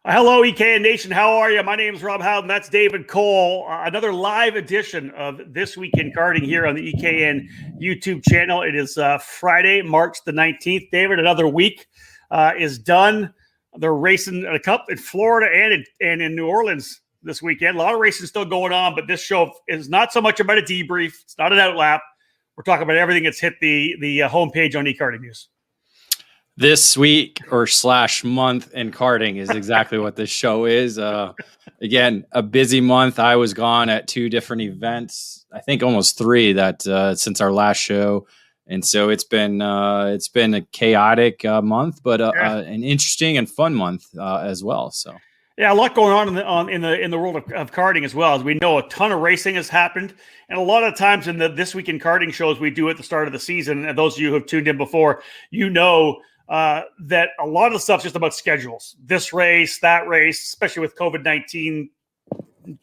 Hello, EKN Nation. How are you? My name is Rob Howden. That's David Cole. Another live edition of This Week in Karting here on the EKN YouTube channel. It is Friday, March the 19th. David, another week is done. They're racing a cup in Florida and in New Orleans this weekend. A lot of racing still going on, but this show is not so much about a debrief. It's not an outlap. We're talking about everything that's hit the homepage on eKarting News. This week or / month in karting is exactly what this show is. Again, a busy month. I was gone at 2 different events, I think almost 3 that since our last show. And so it's been a chaotic month, but an interesting and fun month as well. So yeah, a lot going on in the world of karting as well. As we know, a ton of racing has happened, and a lot of times in the This Week in Karting shows we do at the start of the season. And those of you who have tuned in before, you know that a lot of the stuff's just about schedules. This race, that race, especially with COVID-19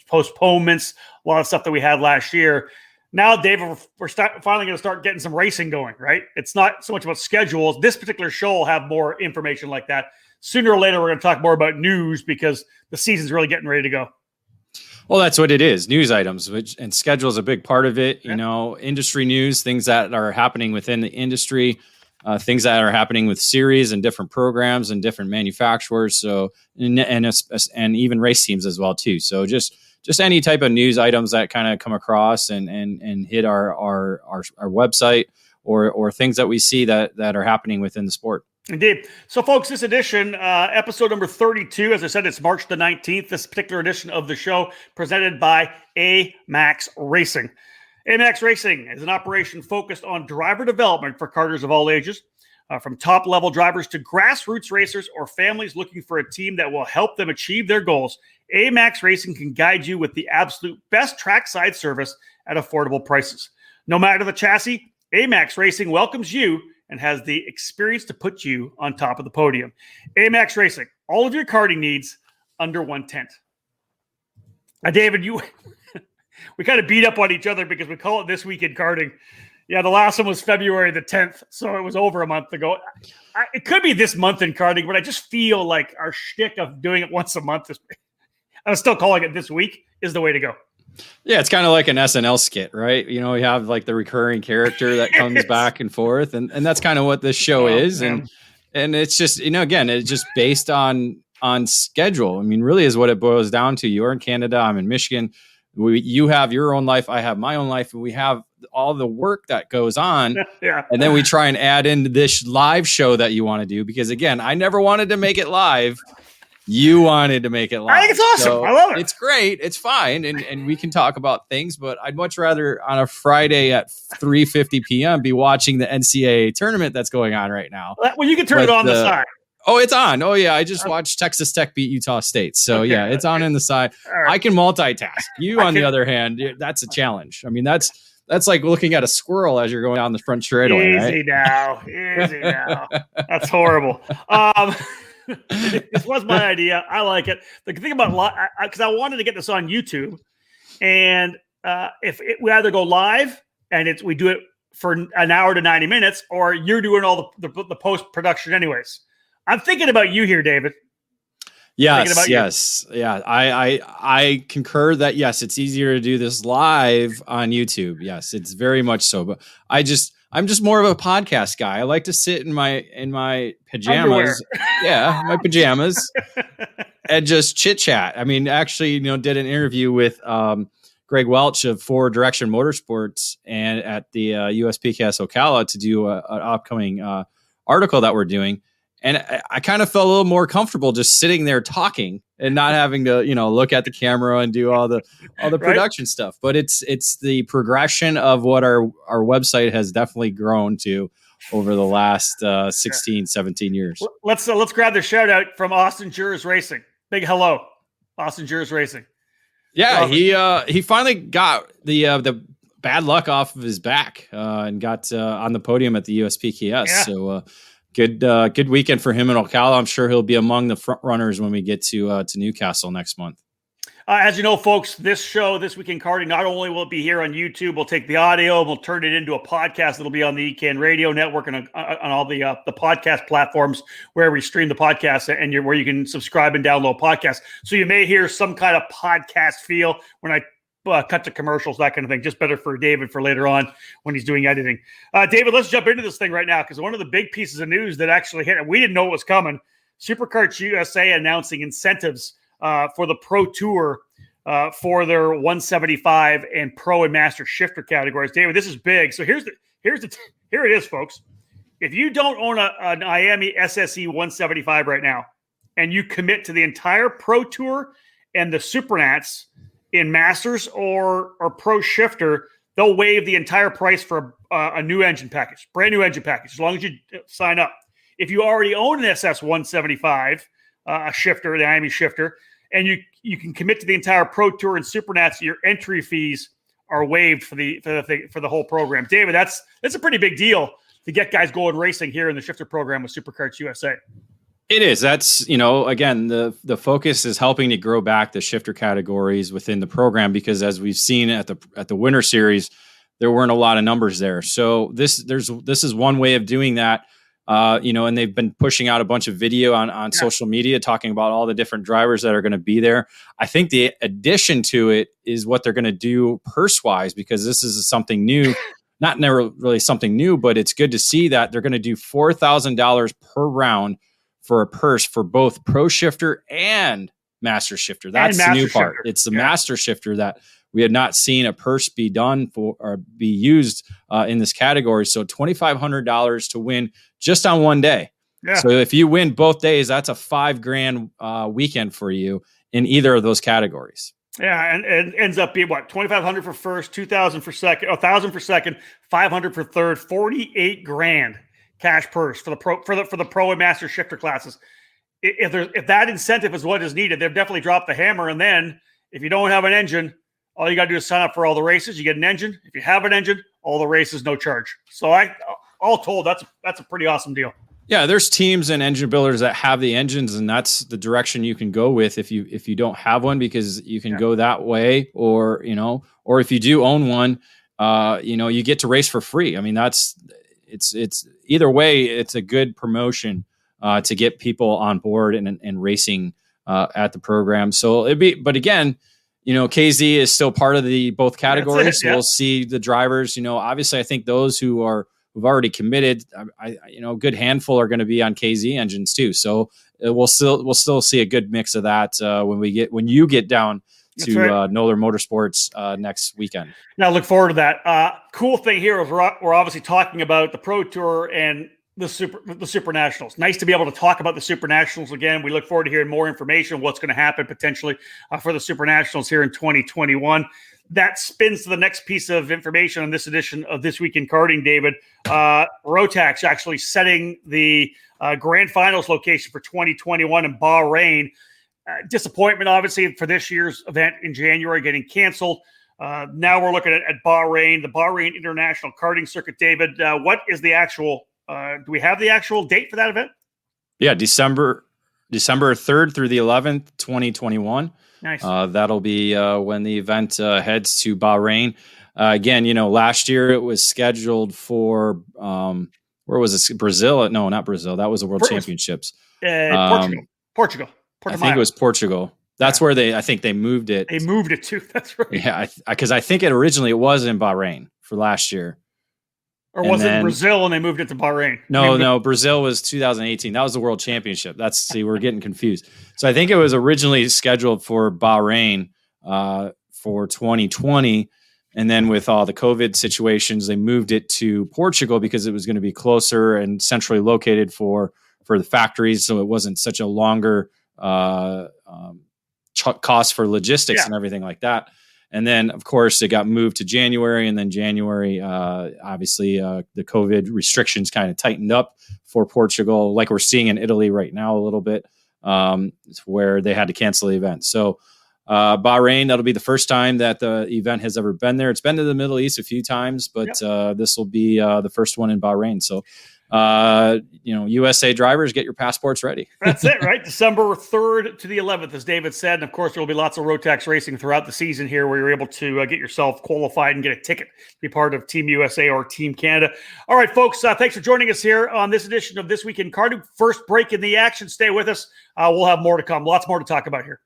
postponements, a lot of stuff that we had last year. Now, David, we're finally going to start getting some racing going, right? It's not so much about schedules. This particular show will have more information like that. Sooner or later, we're going to talk more about news because the season's really getting ready to go. Well, that's what it is. News items, and schedule is a big part of it. You know, industry news, things that are happening within the industry, things that are happening with series and different programs and different manufacturers. So, and even race teams as well too. So just any type of news items that kind of come across and hit our website or things that we see that are happening within the sport. Indeed. So, folks, this edition, episode number 32, as I said, it's March the 19th. This particular edition of the show presented by AMAX Racing. AMAX Racing is an operation focused on driver development for karters of all ages, from top-level drivers to grassroots racers or families looking for a team that will help them achieve their goals. AMAX Racing can guide you with the absolute best trackside service at affordable prices. No matter the chassis, AMAX Racing welcomes you and has the experience to put you on top of the podium. AMAX Racing, all of your karting needs under one tent. David, we kind of beat up on each other because we call it This Week in Karting. Yeah, the last one was February the 10th, so it was over a month ago. It could be this month in karting, but I just feel like our shtick of doing it once a month I'm still calling it This Week is the way to go. Yeah, it's kind of like an SNL skit, right? You know, we have like the recurring character that comes back and forth, and that's kind of what this show is. And it's just, you know, again, it's just based on schedule. I mean, really is what it boils down to. You're in Canada, I'm in Michigan. You have your own life, I have my own life, and we have all the work that goes on. Yeah. And then we try and add in this live show that you want to do, because again, I never wanted to make it live. You wanted to make it live. I think it's awesome. So I love it. It's great. It's fine. And we can talk about things, but I'd much rather on a Friday at 3:50 p.m. be watching the NCAA tournament that's going on right now. Well, you can turn it on the side. Oh, it's on. Oh, yeah. I just watched Texas Tech beat Utah State. So, yeah, it's on in the side. Right. I can multitask. You, on the other hand, that's a challenge. I mean, that's like looking at a squirrel as you're going down the front straightaway. Easy now. That's horrible. This was my idea. I like it. The thing about because I wanted to get this on YouTube, and we either go live and we do it for an hour to 90 minutes, or you're doing all the post production anyways. I'm thinking about you here, David. Yes. Yeah. I concur that yes, it's easier to do this live on YouTube. Yes, it's very much so. But I'm just more of a podcast guy. I like to sit in my pajamas. Yeah, my pajamas and just chit chat. I mean, actually, did an interview with Greg Welch of Four Direction Motorsports and at the USPKS Ocala to do an upcoming article that we're doing. And I kind of felt a little more comfortable just sitting there talking and not having to, look at the camera and do all the production stuff. But it's the progression of what our website has definitely grown to over the last 16, 17 years. Let's grab the shout out from Austin Jurors Racing. Big hello, Austin Jurors Racing. Yeah, he finally got the bad luck off of his back and got on the podium at the USPKS. Yeah. So. Good weekend for him in Ocala. I'm sure he'll be among the front runners when we get to Newcastle next month. As you know, folks, this show, This Week in Karting, not only will it be here on YouTube, we'll take the audio, we'll turn it into a podcast that'll be on the ECAN Radio Network and on all the podcast platforms where we stream the podcast and where you can subscribe and download podcasts. So you may hear some kind of podcast feel when I cut to commercials, that kind of thing. Just better for David for later on when he's doing editing. David, let's jump into this thing right now because one of the big pieces of news that actually hit, and we didn't know it was coming, Superkarts USA announcing incentives for the Pro Tour for their 175 and Pro and Master shifter categories. David, this is big. So here it is, folks. If you don't own an IAME SSE 175 right now, and you commit to the entire Pro Tour and the Supernats in Masters or Pro shifter, they'll waive the entire price for a new engine package, brand new engine package, as long as you sign up. If you already own an SS 175, a shifter, the IAME shifter, and you can commit to the entire Pro Tour and Supernats, your entry fees are waived for the whole program. David, that's a pretty big deal to get guys going racing here in the shifter program with Superkarts USA. It is. That's, again, the focus is helping to grow back the shifter categories within the program because as we've seen at the Winter Series, there weren't a lot of numbers there. So this is one way of doing that. And they've been pushing out a bunch of video on social media talking about all the different drivers that are going to be there. I think the addition to it is what they're going to do purse-wise because this is something new, not never really something new, but it's good to see that they're going to do $4,000 per round for a purse for both Pro shifter and Master shifter. That's the new part. Shifter. It's the Master shifter that we had not seen a purse be done for or be used in this category. So $2,500 to win just on one day. Yeah. So if you win both days, that's a $5,000 weekend for you in either of those categories. Yeah, and it ends up being what, $2,500 for first, $2,000 for second, $1,000 for second, $500 for third, $48,000 cash purse for the Pro and Master shifter classes. If that incentive is what is needed, they've definitely dropped the hammer. And then if you don't have an engine, all you got to do is sign up for all the races. You get an engine. If you have an engine, all the races, no charge. So all told, that's a pretty awesome deal. Yeah, there's teams and engine builders that have the engines, and that's the direction you can go with if you don't have one, because you can go that way, or if you do own one, you get to race for free. I mean, it's either way, it's a good promotion to get people on board and racing at the program. So but again, KZ is still part of both categories. So we'll see the drivers. Obviously, I think those who've already committed, a good handful are going to be on KZ engines too. So we'll still see a good mix of that when you get down to Noller Motorsports next weekend. Now, look forward to that. Cool thing here is we're obviously talking about the Pro Tour and the Super Nationals. Nice to be able to talk about the Super Nationals again. We look forward to hearing more information on what's going to happen potentially for the Super Nationals here in 2021. That spins to the next piece of information on this edition of This Week in Karting, David. Rotax actually setting the grand finals location for 2021 in Bahrain. Disappointment, obviously, for this year's event in January getting canceled. Now we're looking at Bahrain, the Bahrain International Karting Circuit. David, what is the actual do we have the actual date for that event? Yeah, December 3rd through the 11th, 2021. Nice. That'll be when the event heads to Bahrain. Again, last year it was scheduled for where was it? Brazil? No, not Brazil. That was the World Championships. Portugal. I think it was Portugal. That's where I think they moved it. They moved it to. That's right. Yeah, because I think it originally was in Bahrain for last year. Or was it Brazil and they moved it to Bahrain? No, Brazil was 2018. That was the World Championship. We're getting confused. So I think it was originally scheduled for Bahrain for 2020. And then with all the COVID situations, they moved it to Portugal because it was going to be closer and centrally located for the factories. So it wasn't such a longer cost for logistics and everything like that. And then, of course, it got moved to January, and then January, obviously, the COVID restrictions kind of tightened up for Portugal, like we're seeing in Italy right now a little bit, where they had to cancel the event. So Bahrain, that'll be the first time that the event has ever been there. It's been to the Middle East a few times, but this will be the first one in Bahrain. So USA drivers, get your passports ready. That's it, right? December 3rd to the 11th, as David said. And of course, there will be lots of Rotax racing throughout the season here where you're able to get yourself qualified and get a ticket to be part of Team USA or Team Canada. All right, folks, thanks for joining us here on this edition of This Week in Karting. First break in the action. Stay with us. We'll have more to come. Lots more to talk about here.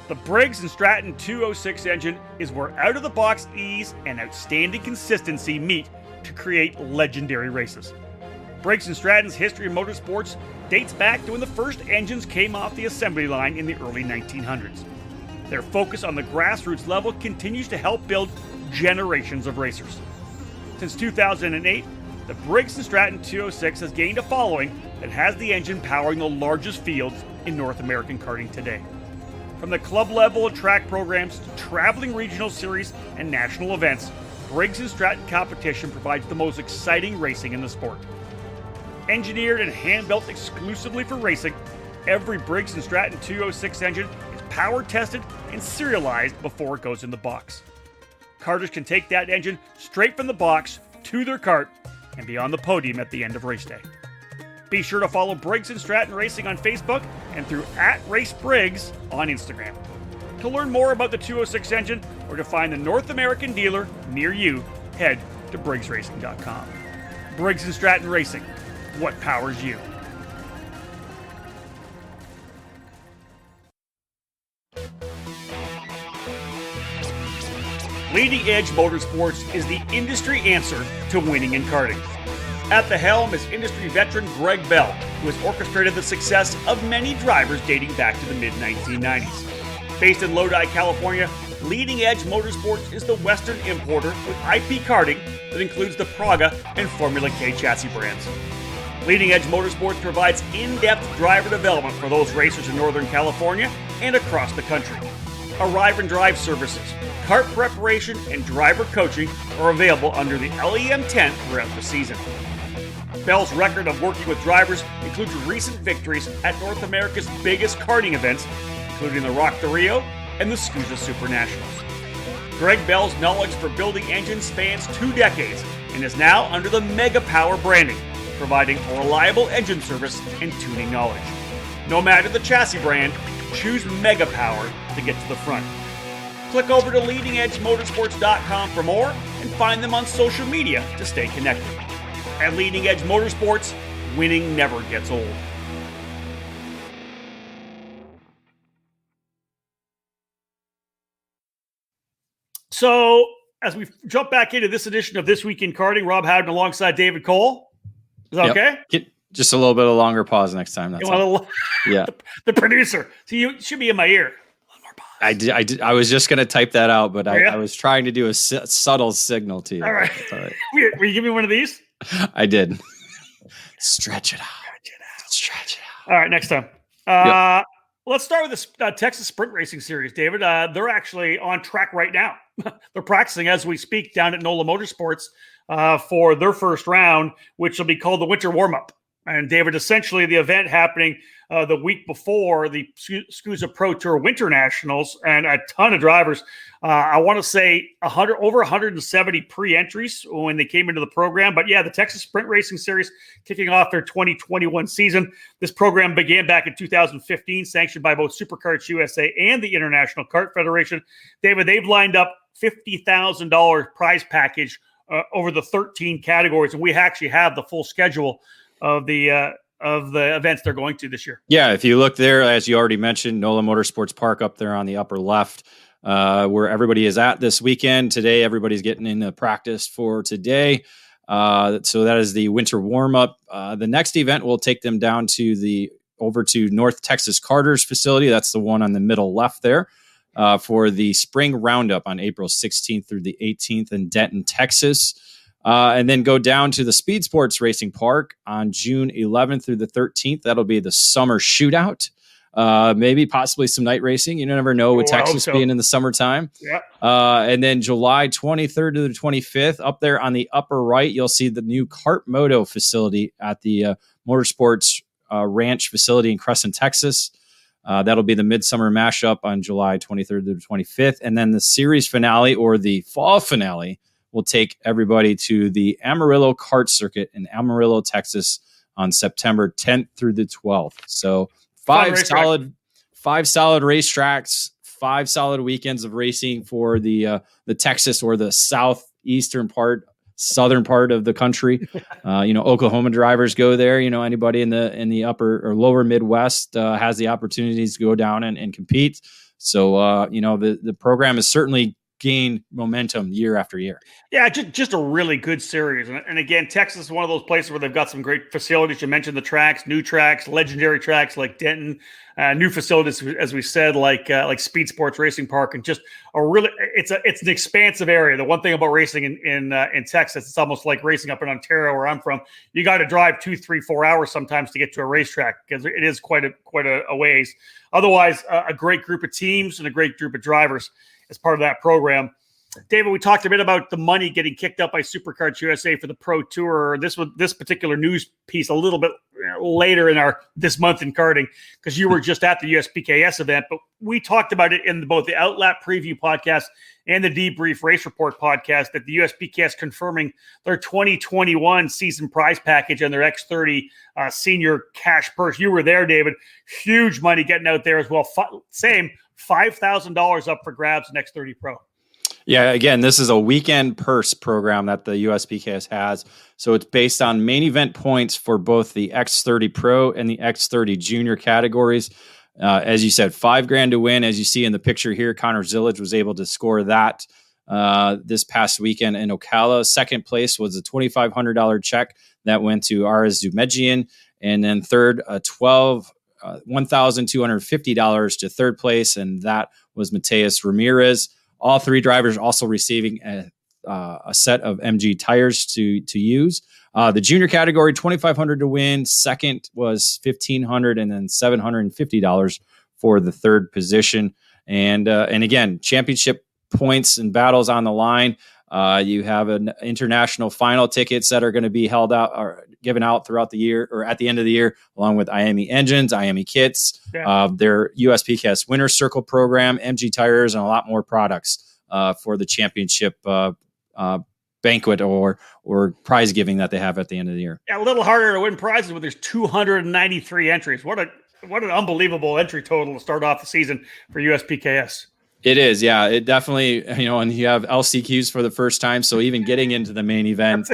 The Briggs & Stratton 206 engine is where out-of-the-box ease and outstanding consistency meet to create legendary races. Briggs & Stratton's history in motorsports dates back to when the first engines came off the assembly line in the early 1900s. Their focus on the grassroots level continues to help build generations of racers. Since 2008, the Briggs & Stratton 206 has gained a following that has the engine powering the largest fields in North American karting today. From the club level of track programs to traveling regional series and national events, Briggs & Stratton competition provides the most exciting racing in the sport. Engineered and hand-built exclusively for racing, every Briggs & Stratton 206 engine is power tested and serialized before it goes in the box. Karters can take that engine straight from the box to their kart and be on the podium at the end of race day. Be sure to follow Briggs & Stratton Racing on Facebook and through @RaceBriggs on Instagram. To learn more about the 206 engine or to find the North American dealer near you, head to BriggsRacing.com. Briggs & Stratton Racing, what powers you? Leading Edge Motorsports is the industry answer to winning in karting. At the helm is industry veteran Greg Bell, who has orchestrated the success of many drivers dating back to the mid-1990s. Based in Lodi, California, Leading Edge Motorsports is the Western importer with IP Karting that includes the Praga and Formula K chassis brands. Leading Edge Motorsports provides in-depth driver development for those racers in Northern California and across the country. Arrive and drive services, kart preparation, and driver coaching are available under the LEM tent throughout the season. Bell's record of working with drivers includes recent victories at North America's biggest karting events, including the Rock the Rio and the SCUSA Super Nationals. Greg Bell's knowledge for building engines spans 2 decades and is now under the Mega Power branding, providing a reliable engine service and tuning knowledge. No matter the chassis brand, choose Mega Power to get to the front. Click over to leadingedgemotorsports.com for more and find them on social media to stay connected. At Leading Edge Motorsports, winning never gets old. So, as we jump back into this edition of This Week in Karting, Rob Howden alongside David Cole. Is that okay? Get just a little bit of longer pause next time. That's all. Yeah. The producer. So you should be in my ear. I did. I was just going to type that out, but I was trying to do a subtle signal to you. All right. All right. Will you give me one of these? I did. Stretch it out. Stretch it out. All right, next time. Let's start with the Texas Sprint Racing Series, David. They're actually on track right now. They're practicing as we speak down at NOLA Motorsports for their first round, which will be called the Winter Warm-Up. And David, essentially the event happening the week before the SCUSA Pro Tour Winter Nationals, and a ton of drivers. I want to say over 170 pre-entries when they came into the program. But yeah, the Texas Sprint Racing Series kicking off their 2021 season. This program began back in 2015, sanctioned by both SuperKarts USA and the International Kart Federation. David, they've lined up $50,000 prize package over the 13 categories, and we actually have the full schedule of the events they're going to this year. Yeah, if you look there, as you already mentioned, NOLA Motorsports Park up there on the upper left, where everybody is at this weekend. Today, everybody's getting into practice for today. So that is the winter warm-up. The next event will take them down over to North Texas Karters facility. That's the one on the middle left there for the spring roundup on April 16th through the 18th in Denton, Texas. And then go down to the Speed Sports Racing Park on June 11th through the 13th. That'll be the summer shootout. Maybe possibly some night racing. You never know with Texas being in the summertime. Yeah. And then July 23rd to the 25th, up there on the upper right, you'll see the new Kart Moto facility at the Motorsports Ranch facility in Crescent, Texas. That'll be the Midsummer Mashup on July 23rd to the 25th. And then the series finale, or the fall finale, will take everybody to the Amarillo Kart Circuit in Amarillo, Texas on September 10th through the 12th. So five solid racetracks, 5 solid weekends of racing for the Texas, or the southern part of the country. Oklahoma drivers go there. Anybody in the upper or lower Midwest has the opportunities to go down and compete. So the program has certainly gained momentum year after year. Yeah, just a really good series. And again, Texas is one of those places where they've got some great facilities. You mentioned the tracks, new tracks, legendary tracks like Denton, new facilities, as we said, like Speed Sports Racing Park, and just it's an expansive area. The one thing about racing in Texas, it's almost like racing up in Ontario, where I'm from. You got to drive 2, 3, 4 hours sometimes to get to a racetrack, because it is quite a ways. Otherwise, a great group of teams and a great group of drivers as part of that program. David, we talked a bit about the money getting kicked up by Superkarts USA for the Pro Tour. This particular news piece a little bit later in our This Month in Karting, because you were just at the USPKS event, but we talked about it in both the Outlap Preview podcast and the Debrief Race Report podcast, that the USPKS confirming their 2021 season prize package and their X30 senior cash purse. You were there, David. Huge money getting out there as well. Same $5,000 up for grabs in X30 Pro. Yeah, again, this is a weekend purse program that the USPKS has. So it's based on main event points for both the X30 Pro and the X30 Junior categories. As you said, $5,000 to win. As you see in the picture here, Connor Zillage was able to score that this past weekend in Ocala. Second place was a $2,500 check that went to Aras Zumejian. And then third, $1,250 to third place, and that was Mateus Ramirez. All 3 drivers also receiving a set of MG tires to use. The junior category, $2,500 to win. Second was $1,500, and then $750 for the third position. And again, championship points and battles on the line. You have an international final tickets that are going to be held out or given out throughout the year, or at the end of the year, along with IAME engines, IAME kits, their USPKS Winner Circle program, MG tires, and a lot more products for the championship banquet or prize giving that they have at the end of the year. Yeah, a little harder to win prizes, but there's 293 entries. What an unbelievable entry total to start off the season for USPKS. It is, yeah. It definitely, and you have LCQs for the first time, so even getting into the main event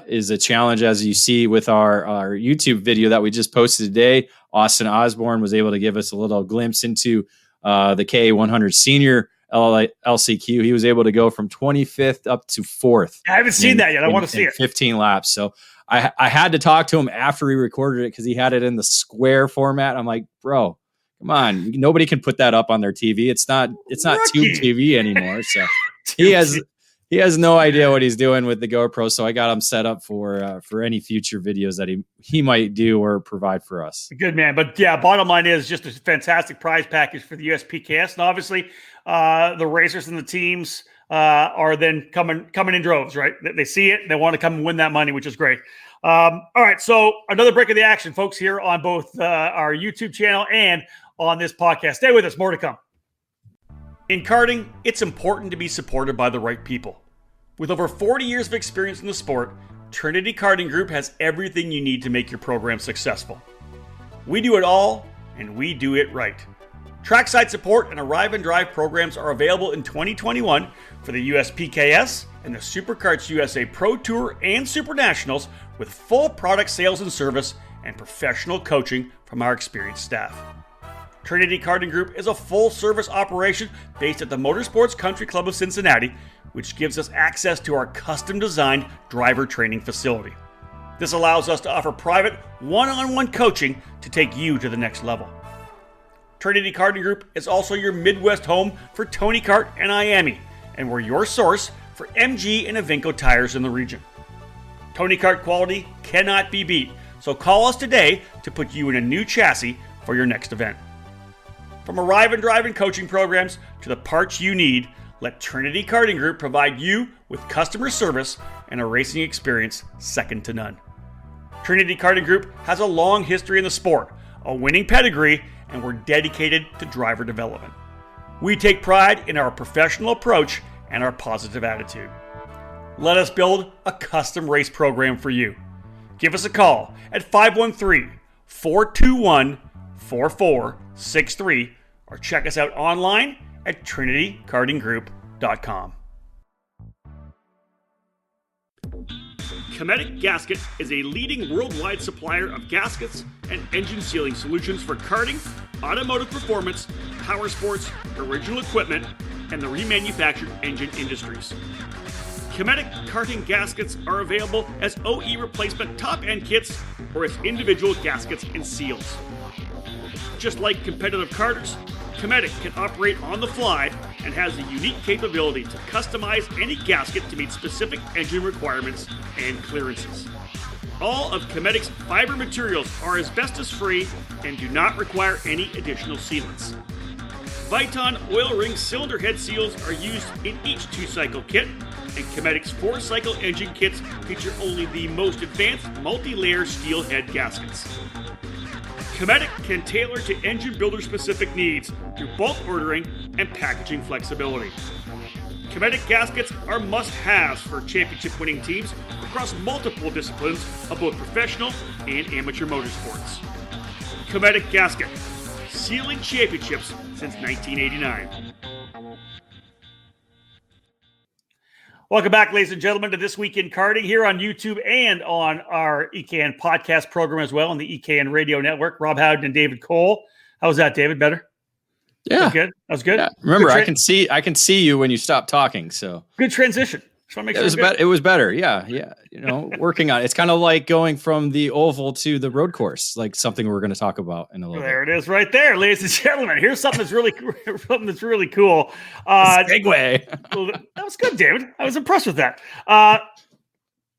is a challenge, as you see with our YouTube video that we just posted today. Austin Osborne was able to give us a little glimpse into the KA100 Senior LCQ. He was able to go from 25th up to 4th. I haven't seen that yet. I want to see it. 15 laps. So I had to talk to him after he recorded it, because he had it in the square format. I'm like, bro, come on, nobody can put that up on their TV. It's not Tube TV anymore. So he has no idea what he's doing with the GoPro. So I got him set up for any future videos that he might do or provide for us. Good man. But yeah, bottom line is just a fantastic prize package for the USPKS. And obviously the racers and the teams are then coming in droves, right? They see it, they want to come and win that money, which is great. All right. So another break of the action, folks, here on both our YouTube channel and on this podcast. Stay with us. More to come. In karting, it's important to be supported by the right people. With over 40 years of experience in the sport, Trinity Karting Group has everything you need to make your program successful. We do it all, and we do it right. Trackside support and arrive and drive programs are available in 2021 for the USPKS and the Superkarts USA Pro Tour and Super Nationals, with full product sales and service and professional coaching from our experienced staff. Trinity Karting Group is a full-service operation based at the Motorsports Country Club of Cincinnati, which gives us access to our custom-designed driver training facility. This allows us to offer private, one-on-one coaching to take you to the next level. Trinity Karting Group is also your Midwest home for Tony Kart and IAME, and we're your source for MG and Evinco tires in the region. Tony Kart quality cannot be beat, so call us today to put you in a new chassis for your next event. From arrive and drive and coaching programs to the parts you need, let Trinity Karting Group provide you with customer service and a racing experience second to none. Trinity Karting Group has a long history in the sport, a winning pedigree, and we're dedicated to driver development. We take pride in our professional approach and our positive attitude. Let us build a custom race program for you. Give us a call at 513-421-4463 or check us out online at trinitykartinggroup.com. Cometic Gasket is a leading worldwide supplier of gaskets and engine sealing solutions for karting, automotive performance, power sports, original equipment, and the remanufactured engine industries. Cometic karting gaskets are available as OE replacement top-end kits or as individual gaskets and seals. Just like competitive karters, Cometic can operate on the fly and has a unique capability to customize any gasket to meet specific engine requirements and clearances. All of Cometic's fiber materials are asbestos-free and do not require any additional sealants. Viton oil ring cylinder head seals are used in each 2-cycle kit, and Cometic's 4-cycle engine kits feature only the most advanced multi-layer steel head gaskets. Cometic can tailor to engine builder specific needs through bulk ordering and packaging flexibility. Cometic gaskets are must-haves for championship-winning teams across multiple disciplines of both professional and amateur motorsports. Cometic Gasket, sealing championships since 1989. Welcome back, ladies and gentlemen, to This Week in Karting here on YouTube and on our EKN podcast program as well on the EKN radio network. Rob Howden and David Cole. How was that, David? Better? Yeah. That was good? That was good? Yeah. Remember, good I can see you when you stop talking. So good transition. Just want to make sure it was better. Yeah. You know, working on it. It's kind of like going from the oval to the road course, like something we're going to talk about in a little there bit. It is right there, ladies and gentlemen. Here's something that's really cool. Segue. That was good, David. I was impressed with that.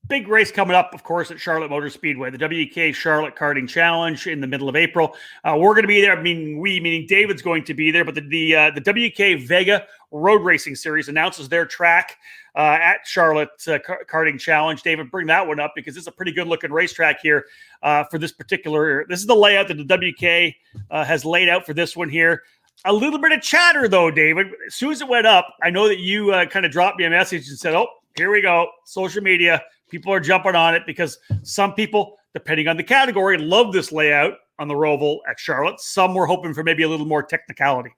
Big race coming up, of course, at Charlotte Motor Speedway, the WK Charlotte Karting Challenge in the middle of April. We're going to be there. I mean, meaning David's going to be there, but the WK Vega Road Racing Series announces their track at Charlotte Karting Challenge. David, bring that one up because it's a pretty good-looking racetrack here for this particular. This is the layout that the WK has laid out for this one here. A little bit of chatter, though, David. As soon as it went up, I know that you kind of dropped me a message and said, "Oh, here we go, social media." People are jumping on it because some people, depending on the category, love this layout on the Roval at Charlotte. Some were hoping for maybe a little more technicality.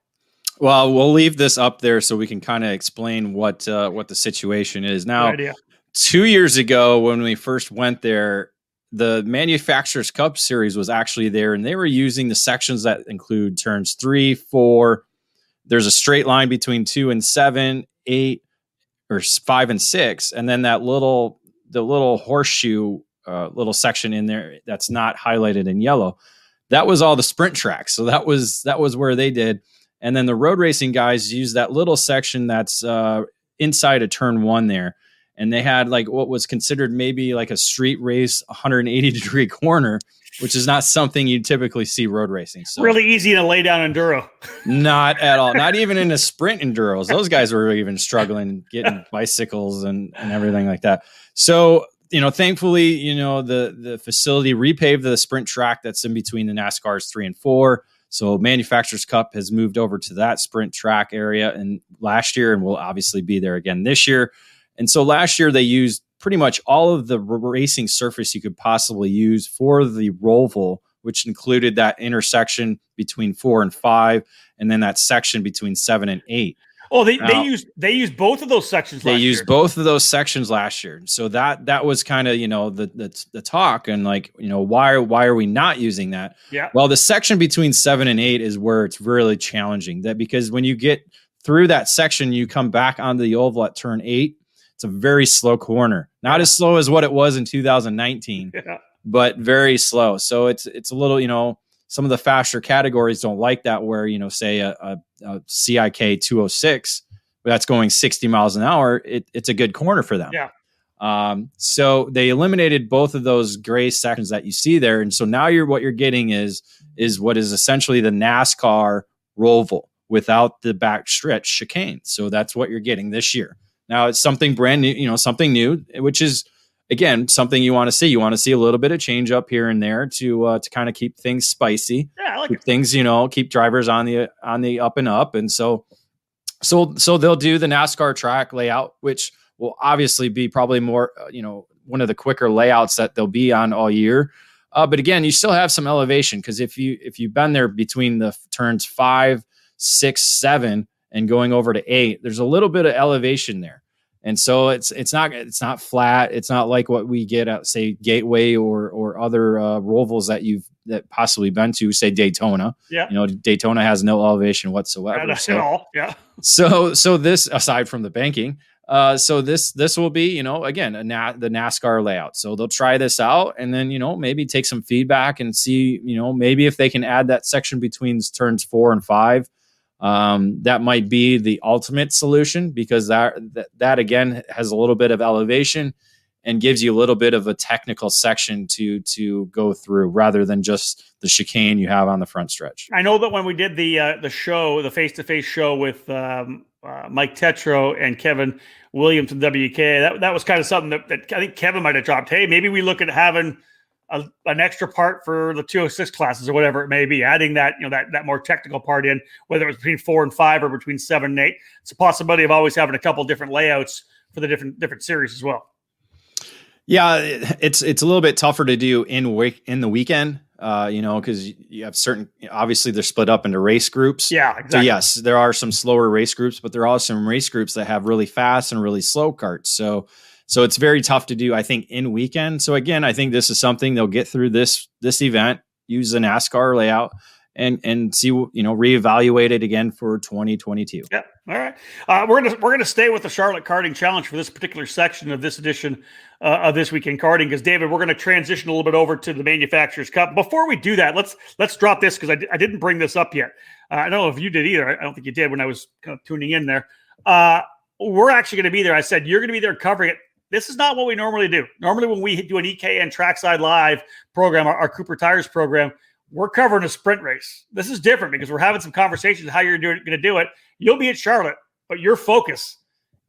Well, we'll leave this up there so we can kind of explain what the situation is. Now, 2 years ago when we first went there, the Manufacturers Cup Series was actually there, and they were using the sections that include turns 3, 4. There's a straight line between 2 and 7, 8, or 5 and 6, and then the little horseshoe little section in there that's not highlighted in yellow. That was all the sprint tracks. So that was where they did. And then the road racing guys used that little section that's inside of turn 1 there. And they had like what was considered maybe like a street race 180-degree corner, which is not something you typically see road racing. So really easy to lay down enduro. Not at all. Not even in a sprint enduros. Those guys were even struggling getting bicycles and everything like that. So, thankfully, the facility repaved the sprint track that's in between the NASCARs 3 and 4. So Manufacturers Cup has moved over to that sprint track area and last year, and will obviously be there again this year. And so last year they used pretty much all of the racing surface you could possibly use for the Roval, which included that intersection between 4 and 5, and then that section between 7 and 8. Oh, they used both of those sections last year. They used both of those sections last year. So that was kind of, the talk and why are we not using that? Yeah. Well, the section between 7 and 8 is where it's really challenging, that because when you get through that section, you come back onto the oval at turn 8. It's a very slow corner, not as slow as what it was in 2019, but very slow. So it's a little, some of the faster categories don't like that, where, say a CIK 206, that's going 60 miles an hour. It's a good corner for them. Yeah. So they eliminated both of those gray sections that you see there. And so now what you're getting is what is essentially the NASCAR Roval without the backstretch chicane. So that's what you're getting this year. Now it's something brand new, something new, which is again, something you want to see. You want to see a little bit of change up here and there to kind of keep things spicy. Yeah, I like keep it. things, keep drivers on the up and up. And so they'll do the NASCAR track layout, which will obviously be probably more, one of the quicker layouts that they'll be on all year. But again, you still have some elevation, because if you've been there between the turns 5, 6, 7 and going over to 8, there's a little bit of elevation there. And so it's not flat. It's not like what we get at, say, Gateway or other Rovals that possibly been to, say, Daytona. Yeah. Daytona has no elevation whatsoever. Not at all. Yeah. So this, aside from the banking, so this will be, again, the NASCAR layout. So they'll try this out, and then, maybe take some feedback and see, maybe if they can add that section between turns 4 and 5. That might be the ultimate solution, because that again has a little bit of elevation and gives you a little bit of a technical section to go through, rather than just the chicane you have on the front stretch. I know that when we did the show, the face-to-face show with Mike Tetro and Kevin Williams from WK, that was kind of something that I think Kevin might have dropped. Hey, maybe we look at having an extra part for the 206 classes or whatever it may be, adding that, that more technical part in, whether it's between 4 and 5 or between 7 and 8. It's a possibility of always having a couple different layouts for the different series as well. Yeah, it's a little bit tougher to do in the weekend, because you have obviously they're split up into race groups. Yeah, exactly. So yes, there are some slower race groups, but there are also some race groups that have really fast and really slow karts. So it's very tough to do, I think, in weekend. So again, I think this is something they'll get through this event, use the NASCAR layout, and see, reevaluate it again for 2022. Yeah. All right. We're gonna stay with the Charlotte Karting Challenge for this particular section of this edition of This Week in Karting, because David, we're going to transition a little bit over to the Manufacturers Cup. Before we do that, let's drop this, because I didn't bring this up yet. I don't know if you did either. I don't think you did when I was kind of tuning in there. We're actually going to be there. I said you're going to be there covering it. This is not what we normally do. Normally, when we do an EKN Trackside Live program, our Cooper Tires program, we're covering a sprint race. This is different, because we're having some conversations how you're going to do it. You'll be at Charlotte, but your focus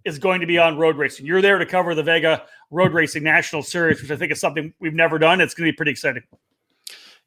is going to be on road racing. You're there to cover the Vega Road Racing National Series, which I think is something we've never done. It's going to be pretty exciting.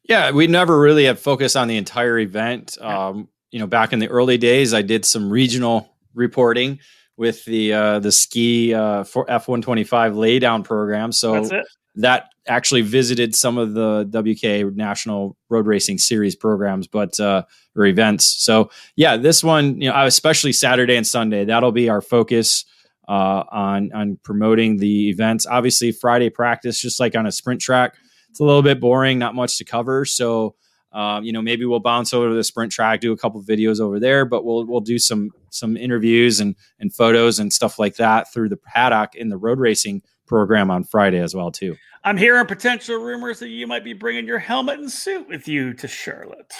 Yeah, we never really have focused on the entire event. Back in the early days, I did some regional reporting with the ski for F125 laydown program. So that actually visited some of the WK National Road Racing Series programs, or events. So yeah, this one, especially Saturday and Sunday, that'll be our focus on promoting the events. Obviously, Friday practice, just like on a sprint track, it's a little bit boring, not much to cover. So maybe we'll bounce over to the sprint track, do a couple of videos over there, but we'll do some interviews and photos and stuff like that through the paddock in the road racing program on Friday as well too. I'm hearing potential rumors that you might be bringing your helmet and suit with you to Charlotte.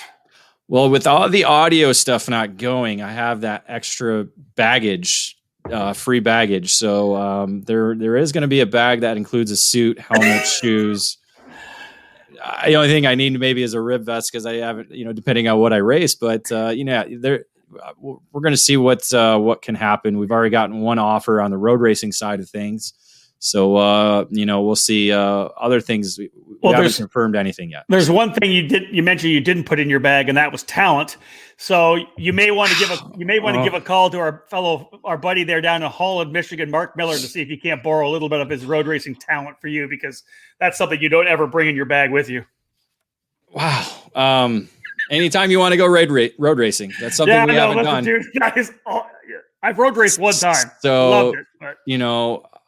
Well, with all the audio stuff not going, I have that extra baggage, free baggage. So there is going to be a bag that includes a suit, helmet, shoes. The only thing I need maybe is a rib vest, because I haven't, depending on what I race. But we're going to see what can happen. We've already gotten one offer on the road racing side of things, so we'll see other things. We haven't confirmed anything yet. There's one thing you mentioned you didn't put in your bag, and that was talent. So you may want to give a call to our buddy there down in Holland, Michigan, Mark Miller, to see if he can't borrow a little bit of his road racing talent for you, because that's something you don't ever bring in your bag with you. Wow. Anytime you want to go road racing, that's something we haven't done. Dude, I've road raced one time. So, loved it, but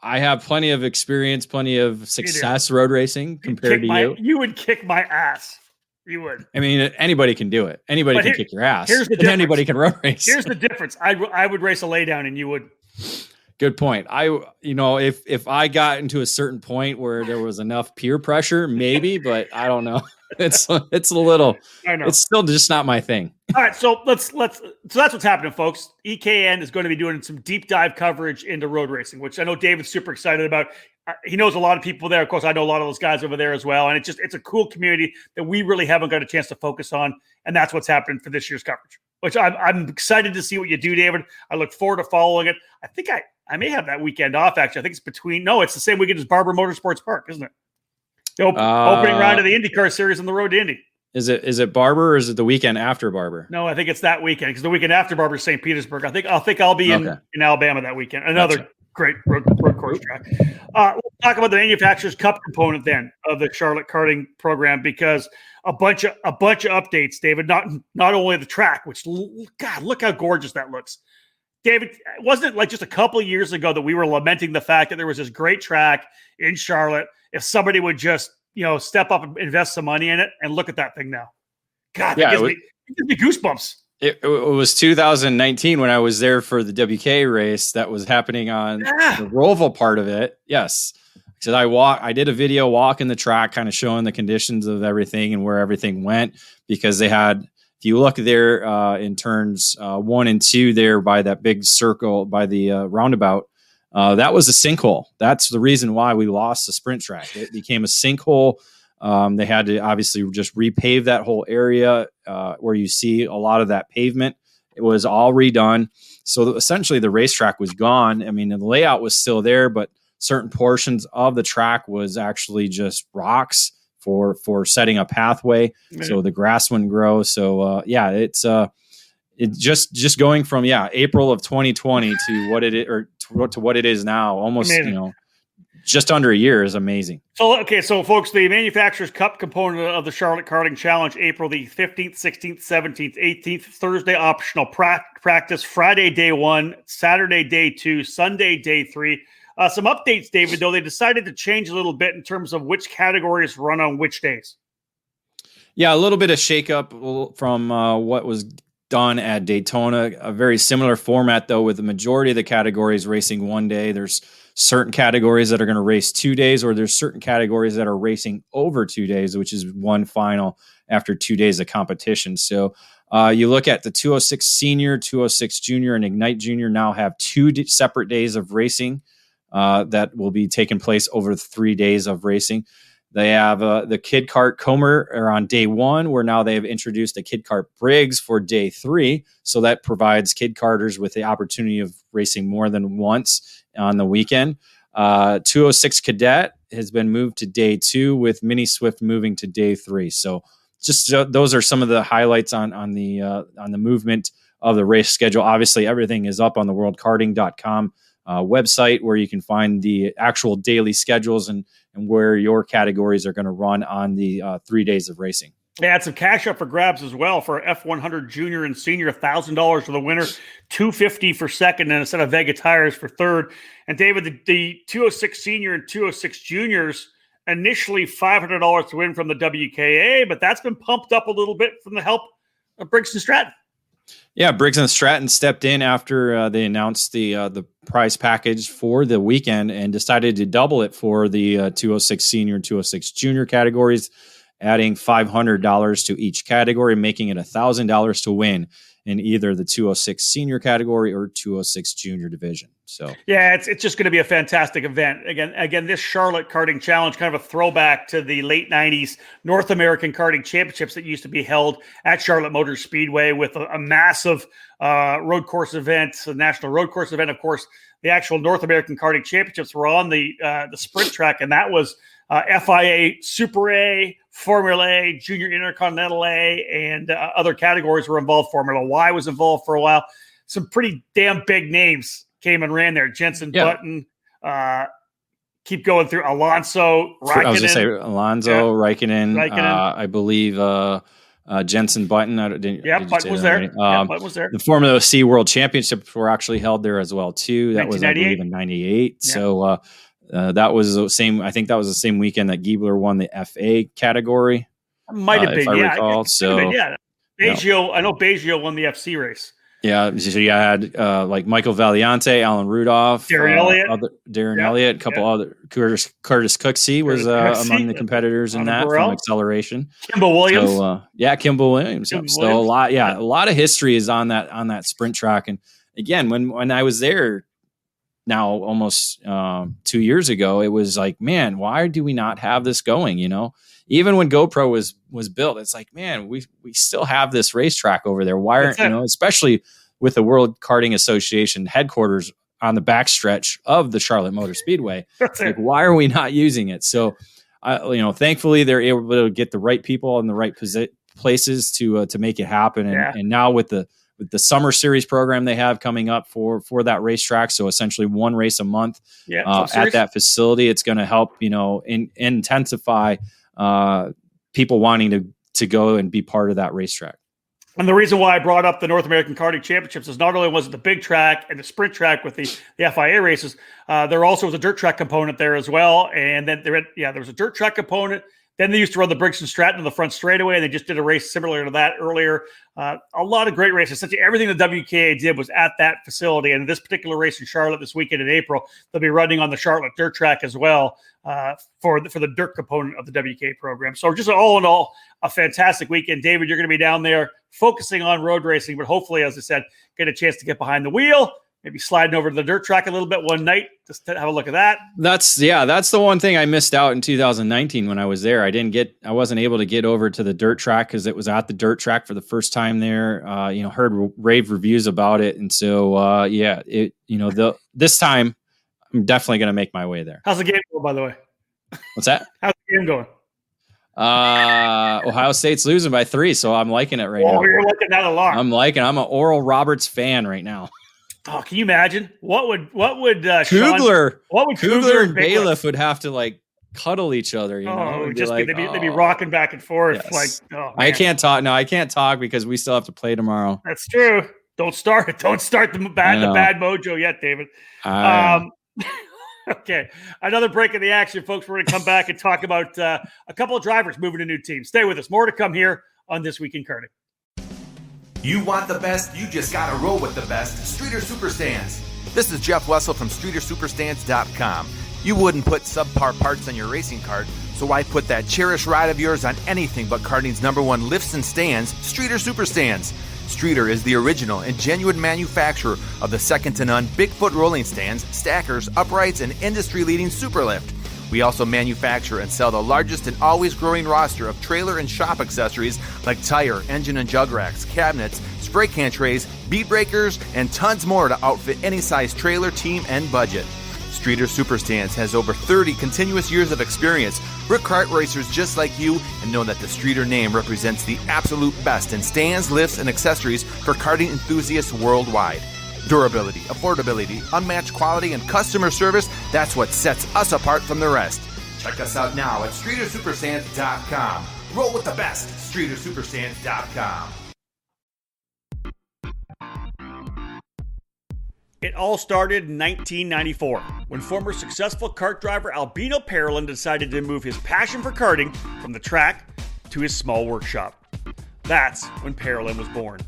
I have plenty of experience, plenty of success road racing compared to you. You would kick my ass. You would. I mean, anybody can do it. Anybody can kick your ass. Here's the difference. Anybody can road race. Here's the difference. I would race a laydown, and you would. Good point. If I got into a certain point where there was enough peer pressure, maybe, but I don't know. It's a little. I know. It's still just not my thing. All right, so so that's what's happening, folks. EKN is going to be doing some deep dive coverage into road racing, which I know David's super excited about. He knows a lot of people there. Of course, I know a lot of those guys over there as well, and it's a cool community that we really haven't got a chance to focus on, and that's what's happening for this year's coverage. which I'm excited to see what you do, David. I look forward to following it. I think I may have that weekend off, actually. I think it's the same weekend as Barber Motorsports Park, isn't it? The opening round of the IndyCar series on the road to Indy. Is it Barber, or is it the weekend after Barber? No, I think it's that weekend, because the weekend after Barber is St. Petersburg. I think I'll be in Alabama that weekend. Another great road course track. We'll talk about the Manufacturers Cup component then of the Charlotte karting program, because a bunch of updates, David. Not only the track, which, God, look how gorgeous that looks. David, wasn't it like just a couple of years ago that we were lamenting the fact that there was this great track in Charlotte? If somebody would just step up and invest some money in it, and look at that thing now. God, it gives me goosebumps. It was 2019 when I was there for the WK race that was happening on the Roval part of it. Yes. So I did a video walking the track, kind of showing the conditions of everything and where everything went, because they had, if you look there in turns 1 and 2 there by that big circle by the roundabout, that was a sinkhole. That's the reason why we lost the sprint track. It became a sinkhole. They had to obviously just repave that whole area where you see a lot of that pavement. It was all redone. So essentially the racetrack was gone. I mean, the layout was still there, but certain portions of the track was actually just rocks for setting a pathway. Mm-hmm. So the grass wouldn't grow. So it's just going from April of 2020 to what it is, or to what it is now, almost just under a year, is amazing. So folks, the Manufacturers Cup component of the Charlotte Karting Challenge, April the 15th, 16th, 17th, 18th, Thursday optional practice, Friday day 1, Saturday day 2, Sunday day 3. Some updates, David, though. They decided to change a little bit in terms of which categories run on which days. Yeah, a little bit of shakeup from what was done at Daytona. A very similar format, though, with the majority of the categories racing one day. There's certain categories that are going to race 2 days, or there's certain categories that are racing over 2 days, which is one final after 2 days of competition. So you look at the 206 Senior, 206 Junior, and Ignite Junior now have 2 separate days of racing that will be taking place over 3 days of racing. They have the Kid Kart Comer are on day 1, where now they have introduced a Kid Kart Briggs for day 3. So that provides kid karters with the opportunity of racing more than once on the weekend. 206 Cadet has been moved to day 2, with Mini Swift moving to day 3. So just those are some of the highlights on the movement of the race schedule. Obviously, everything is up on the worldkarting.com website, where you can find the actual daily schedules and where your categories are going to run on the 3 days of racing. They had some cash up for grabs as well for F100 Junior and Senior, $1,000 for the winner, $250 for second, and a set of Vega tires for third. And David, the 206 Senior and 206 Juniors, initially $500 to win from the WKA, but that's been pumped up a little bit from the help of Briggs and Stratton. Yeah, Briggs and Stratton stepped in after they announced the prize package for the weekend and decided to double it for the 206 Senior and 206 Junior categories, adding $500 to each category, making it $1,000 to win in either the 206 Senior category or 206 Junior division. So yeah, it's just going to be a fantastic event. Again, this Charlotte Karting Challenge, kind of a throwback to the late 90s North American Karting Championships that used to be held at Charlotte Motor Speedway, with a massive road course event, the National Road Course event. Of course, the actual North American Karting Championships were on the sprint track, and that was FIA Super A, Formula A, Junior Intercontinental A, and other categories were involved. Formula Y was involved for a while. Some pretty damn big names came and ran there. Jensen Button, keep going through Alonso, Raikkonen. I was going to say Alonso, Raikkonen. I believe Jensen Button. Button was there. Button was there. The Formula C World Championships were actually held there as well too. That was, I believe, in '98. Yeah. So that was the same. I think that was the same weekend that Giebler won the FA category. Might have been, if I recall. Baggio. I know Baggio won the FC race. Yeah, so you had like Michael Valiante, Alan Rudolph, Darren Elliott, a couple other. Curtis Cooksey was among the competitors in that from Acceleration. Kimball Williams. So, Kimball Williams. So a lot of history is on that sprint track. And again, when I was there now almost 2 years ago, it was like, man, why do we not have this going? Even when GoPro was built, it's like, man, we still have this racetrack over there. Why aren't, especially with the World Karting Association headquarters on the backstretch of the Charlotte Motor Speedway. Like, why are we not using it? So, thankfully they're able to get the right people in the right places to make it happen. And now with the summer series program they have coming up for that racetrack, so essentially one race a month at that facility, it's going to help, intensify people wanting to go and be part of that racetrack. And the reason why I brought up the North American Karting Championships is not only was it the big track and the sprint track with the FIA races, there also was a dirt track component there as well. And then there was a dirt track component. Then they used to run the Briggs and Stratton to the front straightaway, and they just did a race similar to that earlier. A lot of great races. Essentially, everything the WKA did was at that facility. And this particular race in Charlotte this weekend in April, they'll be running on the Charlotte dirt track as well for the dirt component of the WKA program. So just all in all, a fantastic weekend. David, you're going to be down there focusing on road racing, but hopefully, as I said, get a chance to get behind the wheel. Maybe sliding over to the dirt track a little bit one night, just to have a look at that. That's the one thing I missed out in 2019 when I was there. I wasn't able to get over to the dirt track because it was at the dirt track for the first time there. Heard rave reviews about it. And so, this time I'm definitely going to make my way there. How's the game going, by the way? What's that? How's the game going? Ohio State's losing by 3, so I'm liking it right now. Oh, you're liking that a lot. I'm an Oral Roberts fan right now. Oh, can you imagine? What would Kugler and Bailiff would have to cuddle each other? They'd be rocking back and forth. Yes. I can't talk. No, I can't talk because we still have to play tomorrow. That's true. Don't start it. Don't start the bad mojo yet, David. Okay, another break in the action, folks. We're going to come back and talk about a couple of drivers moving to new teams. Stay with us. More to come here on This Week in Karting. You want the best, you just gotta roll with the best. Streeter Superstands. This is Jeff Wessel from StreeterSuperstands.com. You wouldn't put subpar parts on your racing cart, so why put that cherished ride of yours on anything but karting's #1 lifts and stands, Streeter Superstands. Streeter is the original and genuine manufacturer of the second-to-none Bigfoot rolling stands, stackers, uprights, and industry-leading Superlift. We also manufacture and sell the largest and always growing roster of trailer and shop accessories like tire, engine and jug racks, cabinets, spray can trays, bead breakers, and tons more to outfit any size trailer, team, and budget. Streeter Superstands has over 30 continuous years of experience. We're kart racers just like you and know that the Streeter name represents the absolute best in stands, lifts, and accessories for karting enthusiasts worldwide. Durability, affordability, unmatched quality, and customer service, that's what sets us apart from the rest. Check us out now at StreeterSuperstands.com. Roll with the best, StreeterSuperstands.com. It all started in 1994 when former successful kart driver Albino Parolin decided to move his passion for karting from the track to his small workshop. That's when Parolin was born.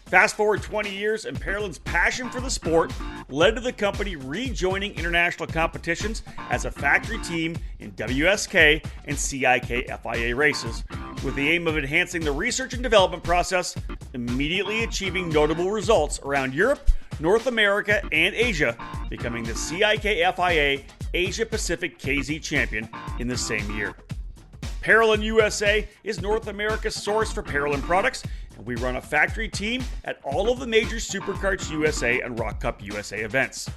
Fast forward 20 years, and Parolin's passion for the sport led to the company rejoining international competitions as a factory team in WSK and CIK FIA races, with the aim of enhancing the research and development process, immediately achieving notable results around Europe, North America, and Asia, becoming the CIK FIA Asia Pacific KZ champion in the same year. Parolin USA is North America's source for Parolin products, and we run a factory team at all of the major Superkarts USA and Rock Cup USA events.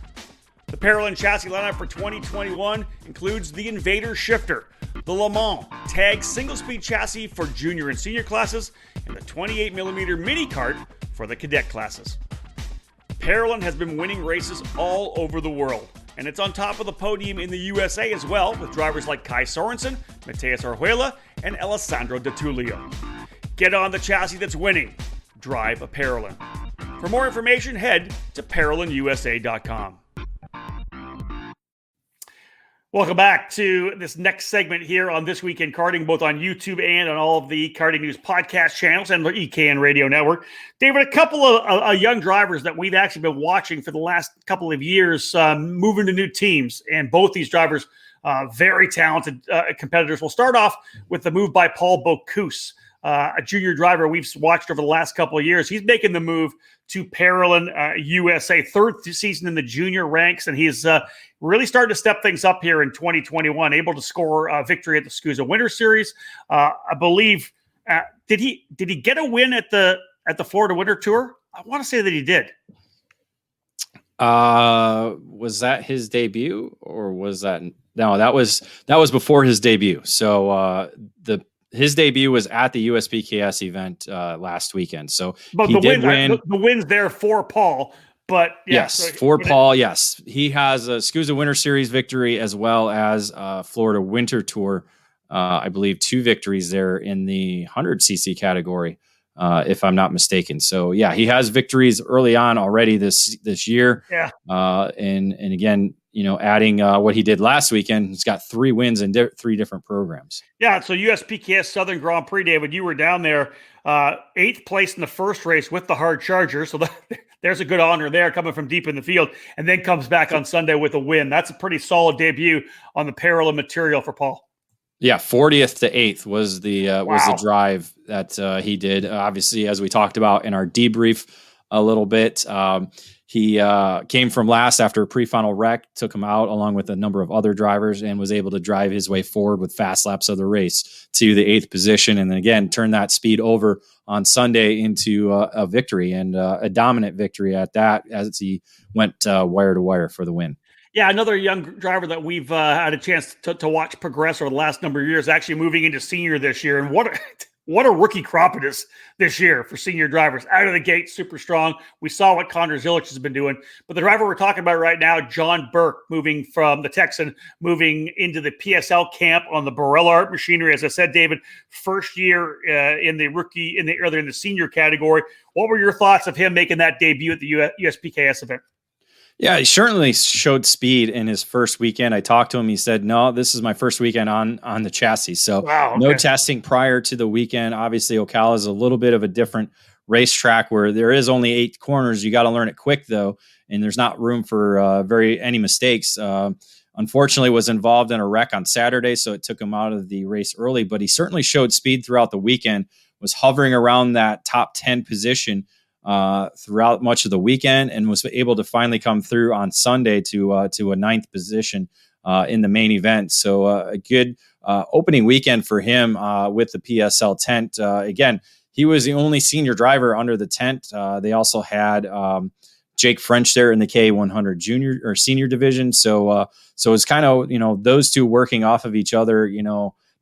The Parolin chassis lineup for 2021 includes the Invader Shifter, the Le Mans Tag single-speed chassis for junior and senior classes, and the 28mm mini kart for the cadet classes. Parolin has been winning races all over the world, and it's on top of the podium in the USA as well, with drivers like Kai Sorensen, Mateus Orjuela, and Alessandro De Tullio. Get on the chassis that's winning. Drive a Parolin. For more information, head to ParolinUSA.com. Welcome back to this next segment here on This Week in Karting, both on YouTube and on all of the Karting News podcast channels and the EKN Radio Network. David, a couple of young drivers that we've actually been watching for the last couple of years moving to new teams, and both these drivers very talented competitors. We'll start off with the move by Paul Bocuse. a junior driver we've watched over the last couple of years. He's making the move to Parolin USA, third season in the junior ranks, and he's really starting to step things up here in 2021, able to score a victory at the SCUSA Winter Series. I believe, did he get a win at the Florida Winter Tour? I want to say that he did. Was that his debut, or was that no? That was before his debut. So his debut was at the USPKS event last weekend. So but he did win. The win's there for Paul. But yeah, yes, so, for Paul, yes, he has a SCUSA Winter Series victory as well as Florida Winter Tour. I believe 2 victories there in the 100cc category, if I'm not mistaken. So yeah, he has victories early on already this year. Yeah, and again, adding what he did last weekend, he's got 3 wins in 3 different programs. Yeah, so USPKS Southern Grand Prix, David, you were down there, 8th place in the first race with the hard charger. So there's a good honor there coming from deep in the field, and then comes back on Sunday with a win. That's a pretty solid debut on the Parolin material for Paul. Yeah, 40th to 8th was the drive that he did. Obviously, as we talked about in our debrief a little bit, he came from last after a pre-final wreck, took him out along with a number of other drivers, and was able to drive his way forward with fast laps of the race to the 8th position. And then again, turn that speed over on Sunday into a victory, and a dominant victory at that, as he went wire to wire for the win. Yeah, another young driver that we've had a chance to watch progress over the last number of years, actually moving into senior this year. And what a rookie crop it is this year for senior drivers. Out of the gate, super strong. We saw what Connor Zilic has been doing. But the driver we're talking about right now, John Burke, moving from the Texan, moving into the PSL camp on the Barella Art machinery. As I said, David, first year in the senior category. What were your thoughts of him making that debut at the USPKS event? Yeah, he certainly showed speed in his first weekend. I talked to him. He said, no, this is my first weekend on the chassis. So no testing prior to the weekend. Obviously, Ocala is a little bit of a different racetrack where there is only 8 corners. You got to learn it quick, though, and there's not room for any mistakes. Unfortunately, was involved in a wreck on Saturday, so it took him out of the race early. But he certainly showed speed throughout the weekend, was hovering around that top 10 position throughout much of the weekend, and was able to finally come through on Sunday to a 9th position in the main event. So a good opening weekend for him with the PSL tent. Again, he was the only senior driver under the tent. They also had Jake French there in the K100 junior or senior division. So it's kind of, those two working off of each other,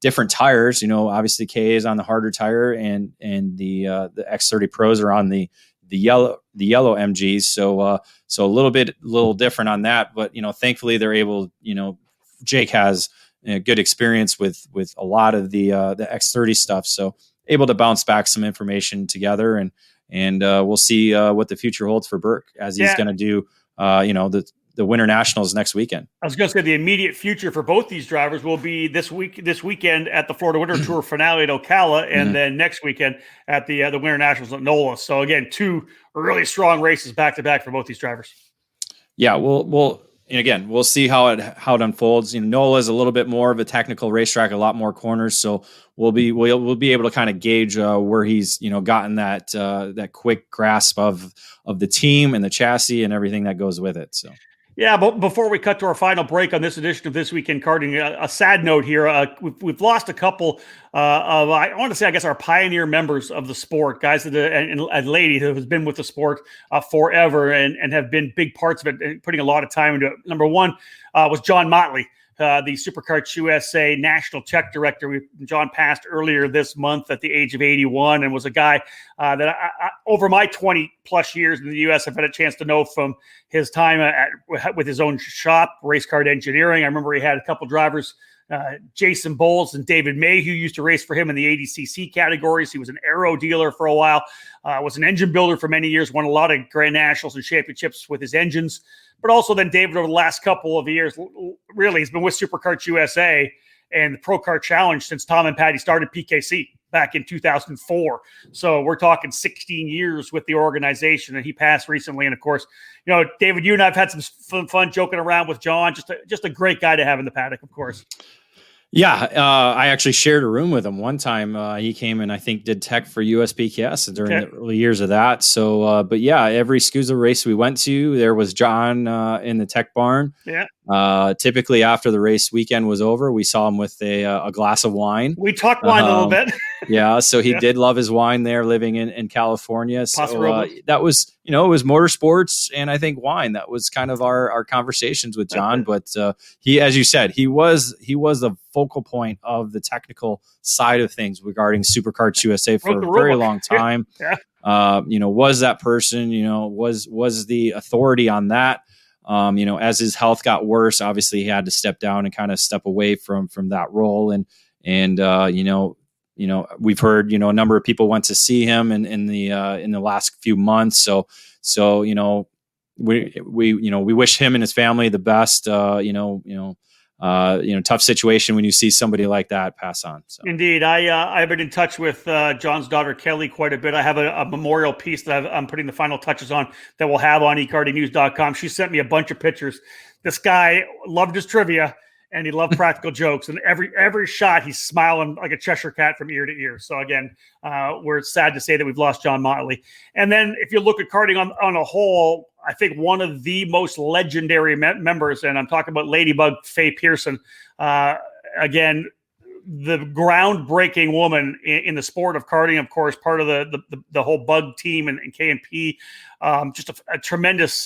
different tires, obviously K is on the harder tire, and the X30 Pros are on the yellow MGs. So a little different on that, but thankfully they're able, Jake has good experience with a lot of the X30 stuff. So able to bounce back some information together, and we'll see what the future holds for Burke as he's going to do, the Winter Nationals next weekend. I was going to say the immediate future for both these drivers will be this weekend at the Florida Winter Tour finale at Ocala, and then next weekend at the Winter Nationals at NOLA. So again, 2 really strong races back to back for both these drivers. Yeah, we'll see how it unfolds. NOLA is a little bit more of a technical racetrack, a lot more corners, so we'll be able to kind of gauge where he's gotten that quick grasp of the team and the chassis and everything that goes with it. So. Yeah, but before we cut to our final break on this edition of This Week in Karting, a sad note here. We've lost a couple of, I want to say, I guess, our pioneer members of the sport, guys and ladies who have been with the sport forever and have been big parts of it, and putting a lot of time into it. Number one was John Motley, the SuperKarts USA National Tech Director. John passed earlier this month at the age of 81, and was a guy that I, over my 20-plus years in the U.S., I've had a chance to know from his time with his own shop, Race Card Engineering. I remember he had a couple drivers, Jason Bowles and David May, who used to race for him in the 80cc categories. He was an aero dealer for a while, was an engine builder for many years, won a lot of Grand Nationals and championships with his engines. But also then David, over the last couple of years, really has been with SuperKarts USA and the Pro Kart Challenge since Tom and Patty started PKC back in 2004. So we're talking 16 years with the organization, and he passed recently. And of course, David, you and I have had some fun joking around with John. Just a great guy to have in the paddock, of course. Yeah, I actually shared a room with him one time. He came and I think did tech for USPKS during the early years of that. So, but yeah, every SCUSA race we went to, there was John in the tech barn. Yeah. Typically after the race weekend was over, we saw him with a glass of wine. We talked wine a little bit. Yeah, so he did love his wine there, living in California. So that was, it was motorsports and I think wine. That was kind of our conversations with John. But he, as you said, he was the focal point of the technical side of things regarding Supercarts USA for a very long time. Yeah. Was that person? Was the authority on that. As his health got worse, obviously he had to step down and kind of step away from that role. And we've heard, a number of people went to see him in the last few months. So we wish him and his family the best. Tough situation when you see somebody like that pass on. So. Indeed. I've been in touch with John's daughter, Kelly, quite a bit. I have a memorial piece that I'm putting the final touches on that we'll have on ekartingnews.com. She sent me a bunch of pictures. This guy loved his trivia and he loved practical jokes. And every shot, he's smiling like a Cheshire cat from ear to ear. So again, we're sad to say that we've lost John Motley. And then if you look at karting on a whole, I think one of the most legendary members, and I'm talking about Ladybug Faye Pearson, again, the groundbreaking woman in the sport of karting, of course, part of the whole Bug team and K&P, just a tremendous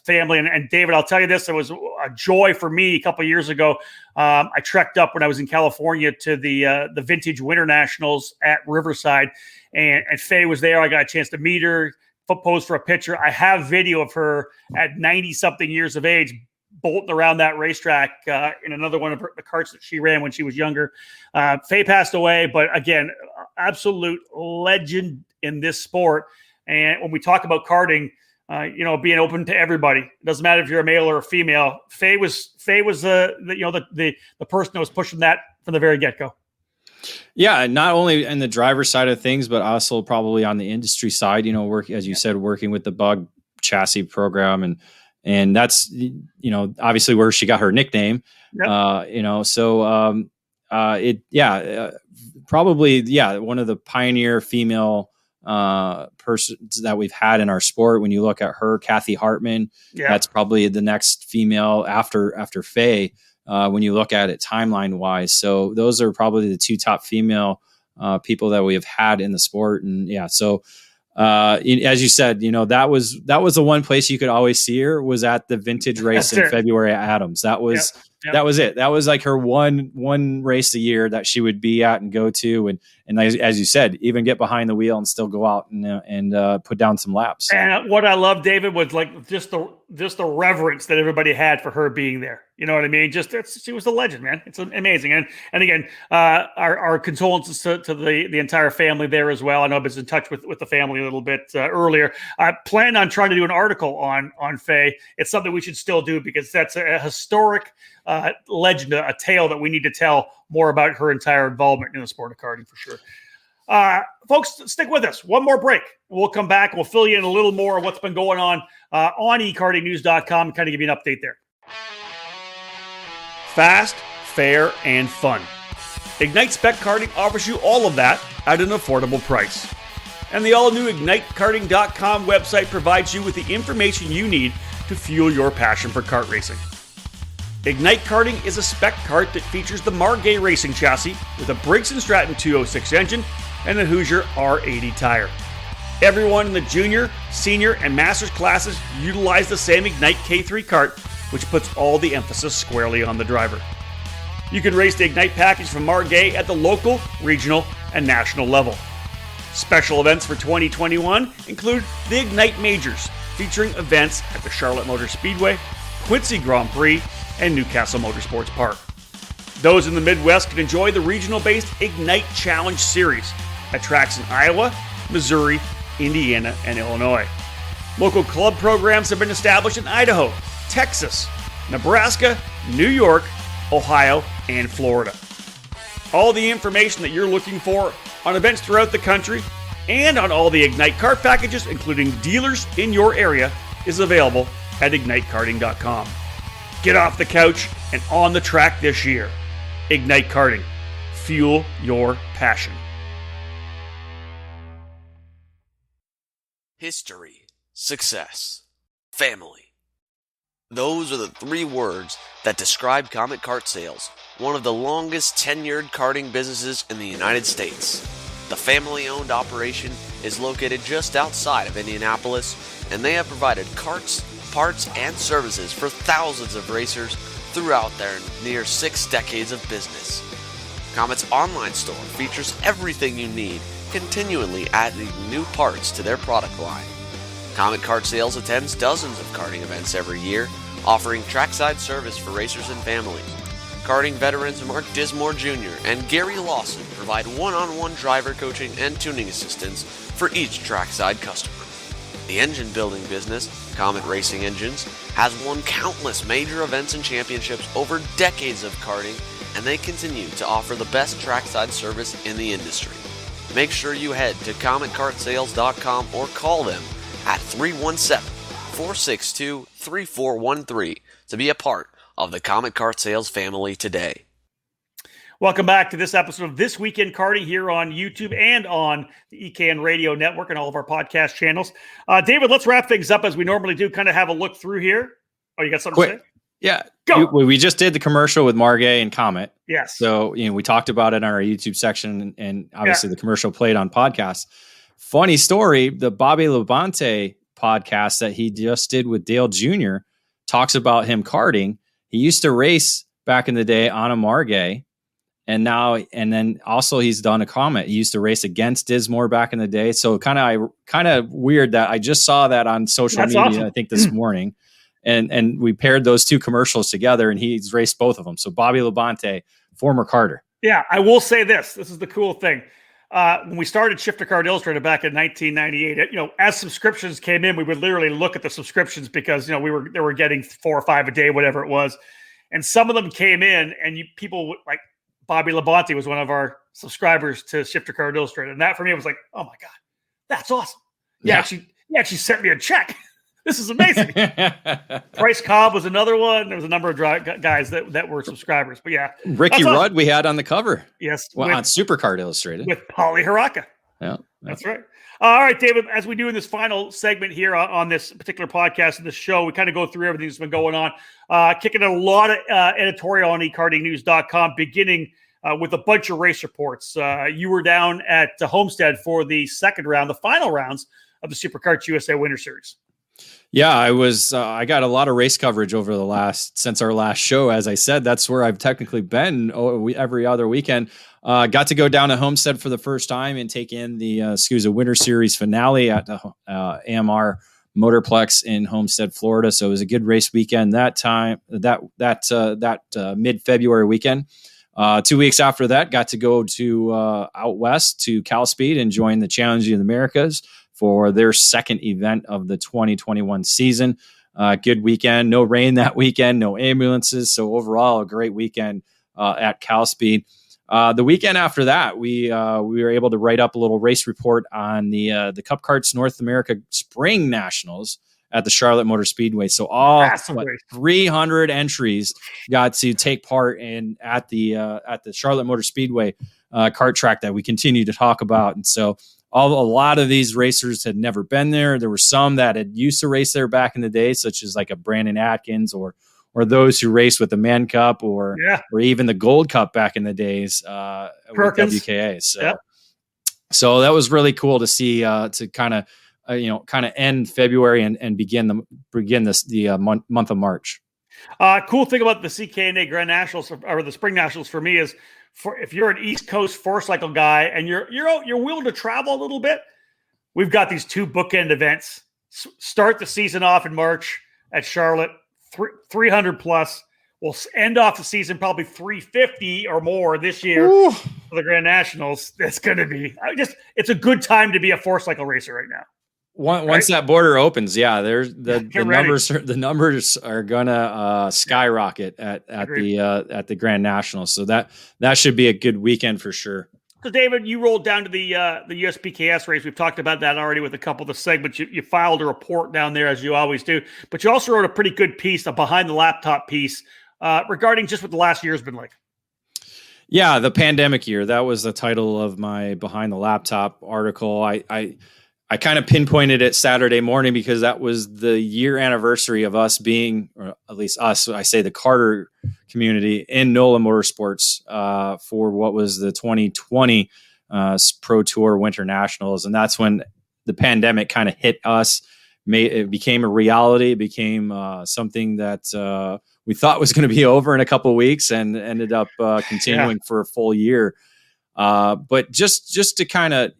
family. And David, I'll tell you this, it was a joy for me a couple of years ago. I trekked up when I was in California to the Vintage Winter Nationals at Riverside, and Faye was there. I got a chance to meet her, pose for a picture. I have video of her at 90 something years of age bolting around that racetrack in another one of the karts that she ran when she was younger. Faye passed away, but again, absolute legend in this sport. And when we talk about karting, being open to everybody, it doesn't matter if you're a male or a female. Faye was the person that was pushing that from the very get-go. Yeah, not only in the driver's side of things, but also probably on the industry side, as you said, working with the Bug chassis program. And that's, obviously where she got her nickname, probably, one of the pioneer female persons that we've had in our sport. When you look at her, Kathy Hartman, that's probably the next female after Faye. When you look at it timeline wise. So those are probably the two top female people that we have had in the sport. And as you said, that was the one place you could always see her was at the vintage race in February at Adams. That was it. That was like her one race a year that she would be at and go to. And as you said, even get behind the wheel and still go out and put down some laps. And what I love, David, was like just the reverence that everybody had for her being there. You know what I mean? She was a legend, man. It's amazing. And again, our condolences to the entire family there as well. I know I was in touch with the family a little bit earlier. I plan on trying to do an article on Faye. It's something we should still do because that's a historic legend, a tale that we need to tell more about her entire involvement in the sport of karting for sure. Folks, stick with us. One more break. We'll come back. We'll fill you in a little more of what's been going on ekartingnews.com and kind of give you an update there. Fast, fair, and fun. Ignite Spec Karting offers you all of that at an affordable price. And the all-new IgniteKarting.com website provides you with the information you need to fuel your passion for kart racing. Ignite Karting is a spec kart that features the Margay racing chassis with a Briggs & Stratton 206 engine and a Hoosier R80 tire. Everyone in the junior, senior, and masters classes utilize the same Ignite K3 kart, which puts all the emphasis squarely on the driver. You can race the Ignite package from Margay at the local, regional, and national level. Special events for 2021 include the Ignite Majors, featuring events at the Charlotte Motor Speedway, Quincy Grand Prix, and Newcastle Motorsports Park. Those in the Midwest can enjoy the regional-based Ignite Challenge Series at tracks in Iowa, Missouri, Indiana, and Illinois. Local club programs have been established in Idaho, Texas, Nebraska, New York, Ohio, and Florida. All the information that you're looking for on events throughout the country and on all the Ignite kart packages, including dealers in your area, is available at IgniteKarting.com. Get off the couch and on the track this year. Ignite Karting. Fuel your passion. History, success, family. Those are the three words that describe Comet Kart Sales, one of the longest tenured karting businesses in the United States. The family-owned operation is located just outside of Indianapolis, and they have provided karts, parts, and services for thousands of racers throughout their near 6 decades of business. Comet's online store features everything you need, continually adding new parts to their product line. Comet Kart Sales attends dozens of karting events every year, offering trackside service for racers and families. Karting veterans Mark Dismore Jr. and Gary Lawson provide one-on-one driver coaching and tuning assistance for each trackside customer. The engine building business, Comet Racing Engines, has won countless major events and championships over decades of karting, and they continue to offer the best trackside service in the industry. Make sure you head to CometKartSales.com or call them at 317-462-3413 to be a part of the Comet Kart Sales family today. Welcome back to this episode of This Week in Karting here on YouTube and on the EKN Radio Network and all of our podcast channels. David, let's wrap things up as we normally do, kind of have a look through here. Oh, you got something to say? Yeah. Go. We just did the commercial with Margay and Comet. Yes. So, we talked about it on our YouTube section, and obviously the commercial played on podcasts. Funny story, the Bobby Labonte podcast that he just did with Dale Jr. talks about him karting. He used to race back in the day on a Margay, and then also he's done a Comet. He used to race against Dismore back in the day. So kind of weird that I just saw that on social media, awesome. I think this morning. And we paired those two commercials together, and he's raced both of them. So Bobby Labonte, former karter. Yeah, I will say this. This is the cool thing. When we started Shifter Card Illustrated back in 1998, as subscriptions came in, we would literally look at the subscriptions because, they were getting 4 or 5 a day, whatever it was. And some of them came in, and people like Bobby Labonte was one of our subscribers to Shifter Card Illustrated. And that for me was like, oh my God, that's awesome. Yeah. He actually sent me a check. This is amazing. Bryce Cobb was another one. There was a number of guys that were subscribers. But yeah. Ricky Rudd we had on the cover. Yes. On Supercard Illustrated. With Polly Haraka. Yeah. That's right. All right, David, as we do in this final segment here on this particular podcast and this show, we kind of go through everything that's been going on. Kicking in a lot of editorial on ekartingnews.com, beginning with a bunch of race reports. You were down at Homestead for the second round, the final rounds of the SuperKarts USA Winter Series. Yeah, I was. I got a lot of race coverage since our last show. As I said, that's where I've technically been every other weekend. Got to go down to Homestead for the first time and take in the SCUSA Winter Series finale at the AMR Motorplex in Homestead, Florida. So it was a good race weekend that time. That mid-February weekend. 2 weeks after that, got to go to out west to Cal Speed and join the Challenge of the Americas for their second event of the 2021 season. Good weekend. No rain that weekend, no ambulances. So overall, a great weekend at Cal Speed. The weekend after that, we were able to write up a little race report on the Cup Karts North America Spring Nationals at the Charlotte Motor Speedway. So all 300 entries got to take part at the Charlotte Motor Speedway kart track that we continue to talk about. And so a lot of these racers had never been there. There were some that had used to race there back in the day, such as like a Brandon Atkins or those who raced with the Man Cup or even the Gold Cup back in the days with WKA. So that was really cool to see to kind of end February and begin the month of March. Cool thing about the CKNA Grand Nationals or the Spring Nationals for me is, if you're an East Coast four-cycle guy and you're willing to travel a little bit, we've got these 2 bookend events. Start the season off in March at Charlotte, 300 plus. We'll end off the season probably 350 or more this year for the Grand Nationals. It's going to be it's a good time to be a four-cycle racer right now. Once that border opens, there's the numbers are gonna skyrocket at the Grand Nationals. So that should be a good weekend for sure. So David, you rolled down to the USPKS race. We've talked about that already with a couple of the segments. You filed a report down there as you always do, but you also wrote a pretty good piece, a behind the laptop piece regarding just what the last year's been like. Yeah, the pandemic year. That was the title of my Behind the Laptop article. I kind of pinpointed it Saturday morning because that was the year anniversary of us being, or at least us, I say the Carter community in NOLA Motorsports for what was the 2020 Pro Tour Winter Nationals. And that's when the pandemic kind of hit us. It became a reality. It became something that we thought was going to be over in a couple of weeks and ended up continuing for a full year. But just to kind of,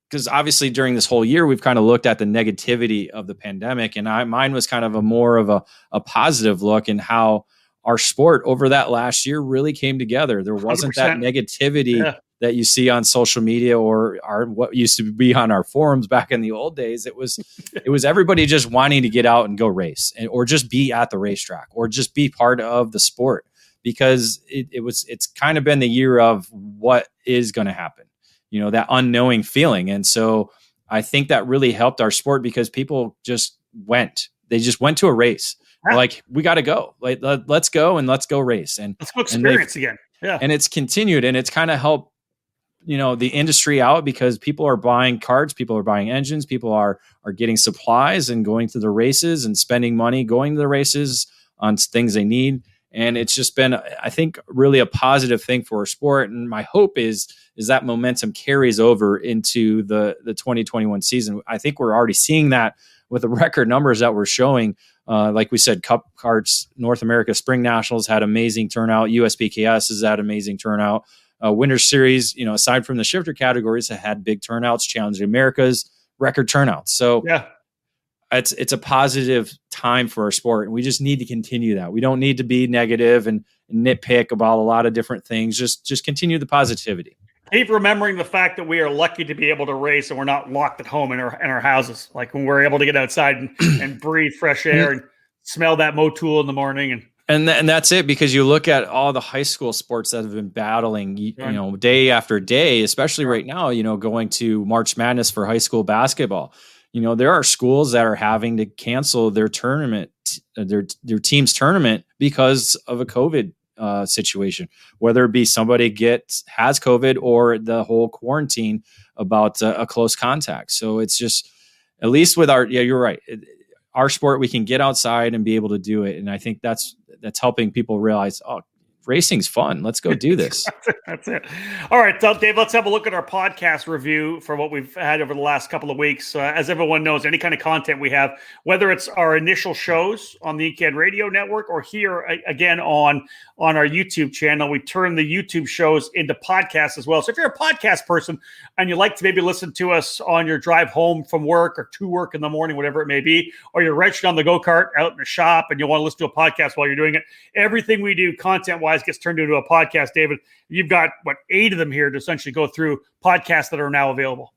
because obviously during this whole year, we've kind of looked at the negativity of the pandemic, and mine was kind of more of a positive look in how our sport over that last year really came together. There wasn't 100%. That negativity that you see on social media or what used to be on our forums back in the old days. It was everybody just wanting to get out and go race or just be at the racetrack or just be part of the sport, because it's kind of been the year of what is going to happen, that unknowing feeling. And so I think that really helped our sport because people just went to a race. Like, we got to go, like, let's go and let's go race. And let's go experience again. Yeah. And it's continued, and it's kind of helped, the industry out because people are buying carts, people are buying engines, people are getting supplies and going to the races and spending money going to the races on things they need. And it's just been, I think, really a positive thing for our sport. And my hope is that momentum carries over into the 2021 season. I think we're already seeing that with the record numbers that we're showing. Like we said, Cup Karts North America Spring Nationals had amazing turnout. USPKS has had amazing turnout. Winter Series, aside from the shifter categories, have had big turnouts. Challenge America's record turnouts. So it's a positive time for our sport, and we just need to continue that. We don't need to be negative and nitpick about a lot of different things. Just continue the positivity. Keep remembering the fact that we are lucky to be able to race and we're not locked at home in our houses. Like when we're able to get outside and breathe fresh air and smell that Motul in the morning. And that's it, because you look at all the high school sports that have been battling, day after day, especially right now, going to March Madness for high school basketball. There are schools that are having to cancel their tournament, their team's tournament because of a COVID situation, whether it be somebody has COVID or the whole quarantine about a close contact. So it's just, at least with you're right. Our sport, we can get outside and be able to do it. And I think that's helping people realize, racing's fun. Let's go do this. That's it. All right, so Dave, let's have a look at our podcast review for what we've had over the last couple of weeks. As everyone knows, any kind of content we have, whether it's our initial shows on the ECAN Radio Network or here again on our YouTube channel, we turn the YouTube shows into podcasts as well. So if you're a podcast person and you like to maybe listen to us on your drive home from work or to work in the morning, whatever it may be, or you're wrenching on the go-kart out in the shop and you want to listen to a podcast while you're doing it, everything we do content-wise gets turned into a podcast. David, you've got 8 of them here to essentially go through podcasts that are now available.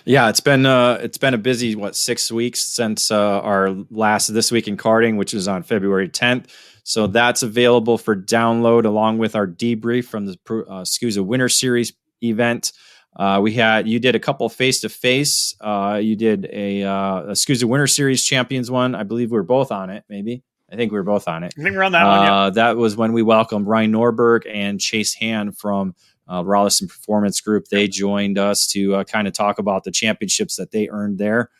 Yeah, it's been a busy 6 weeks since our last This Week in Karting, which is on February 10th. So that's available for download along with our debrief from the SCUSA Winter Series event. You did a couple face-to-face. You did a SCUSA Winter Series Champions one. I believe we were both on it, maybe. I think we were both on it. I think we're on that one, yeah. That was when we welcomed Ryan Norberg and Chase Han from Rollison Performance Group. They joined us to kind of talk about the championships that they earned there.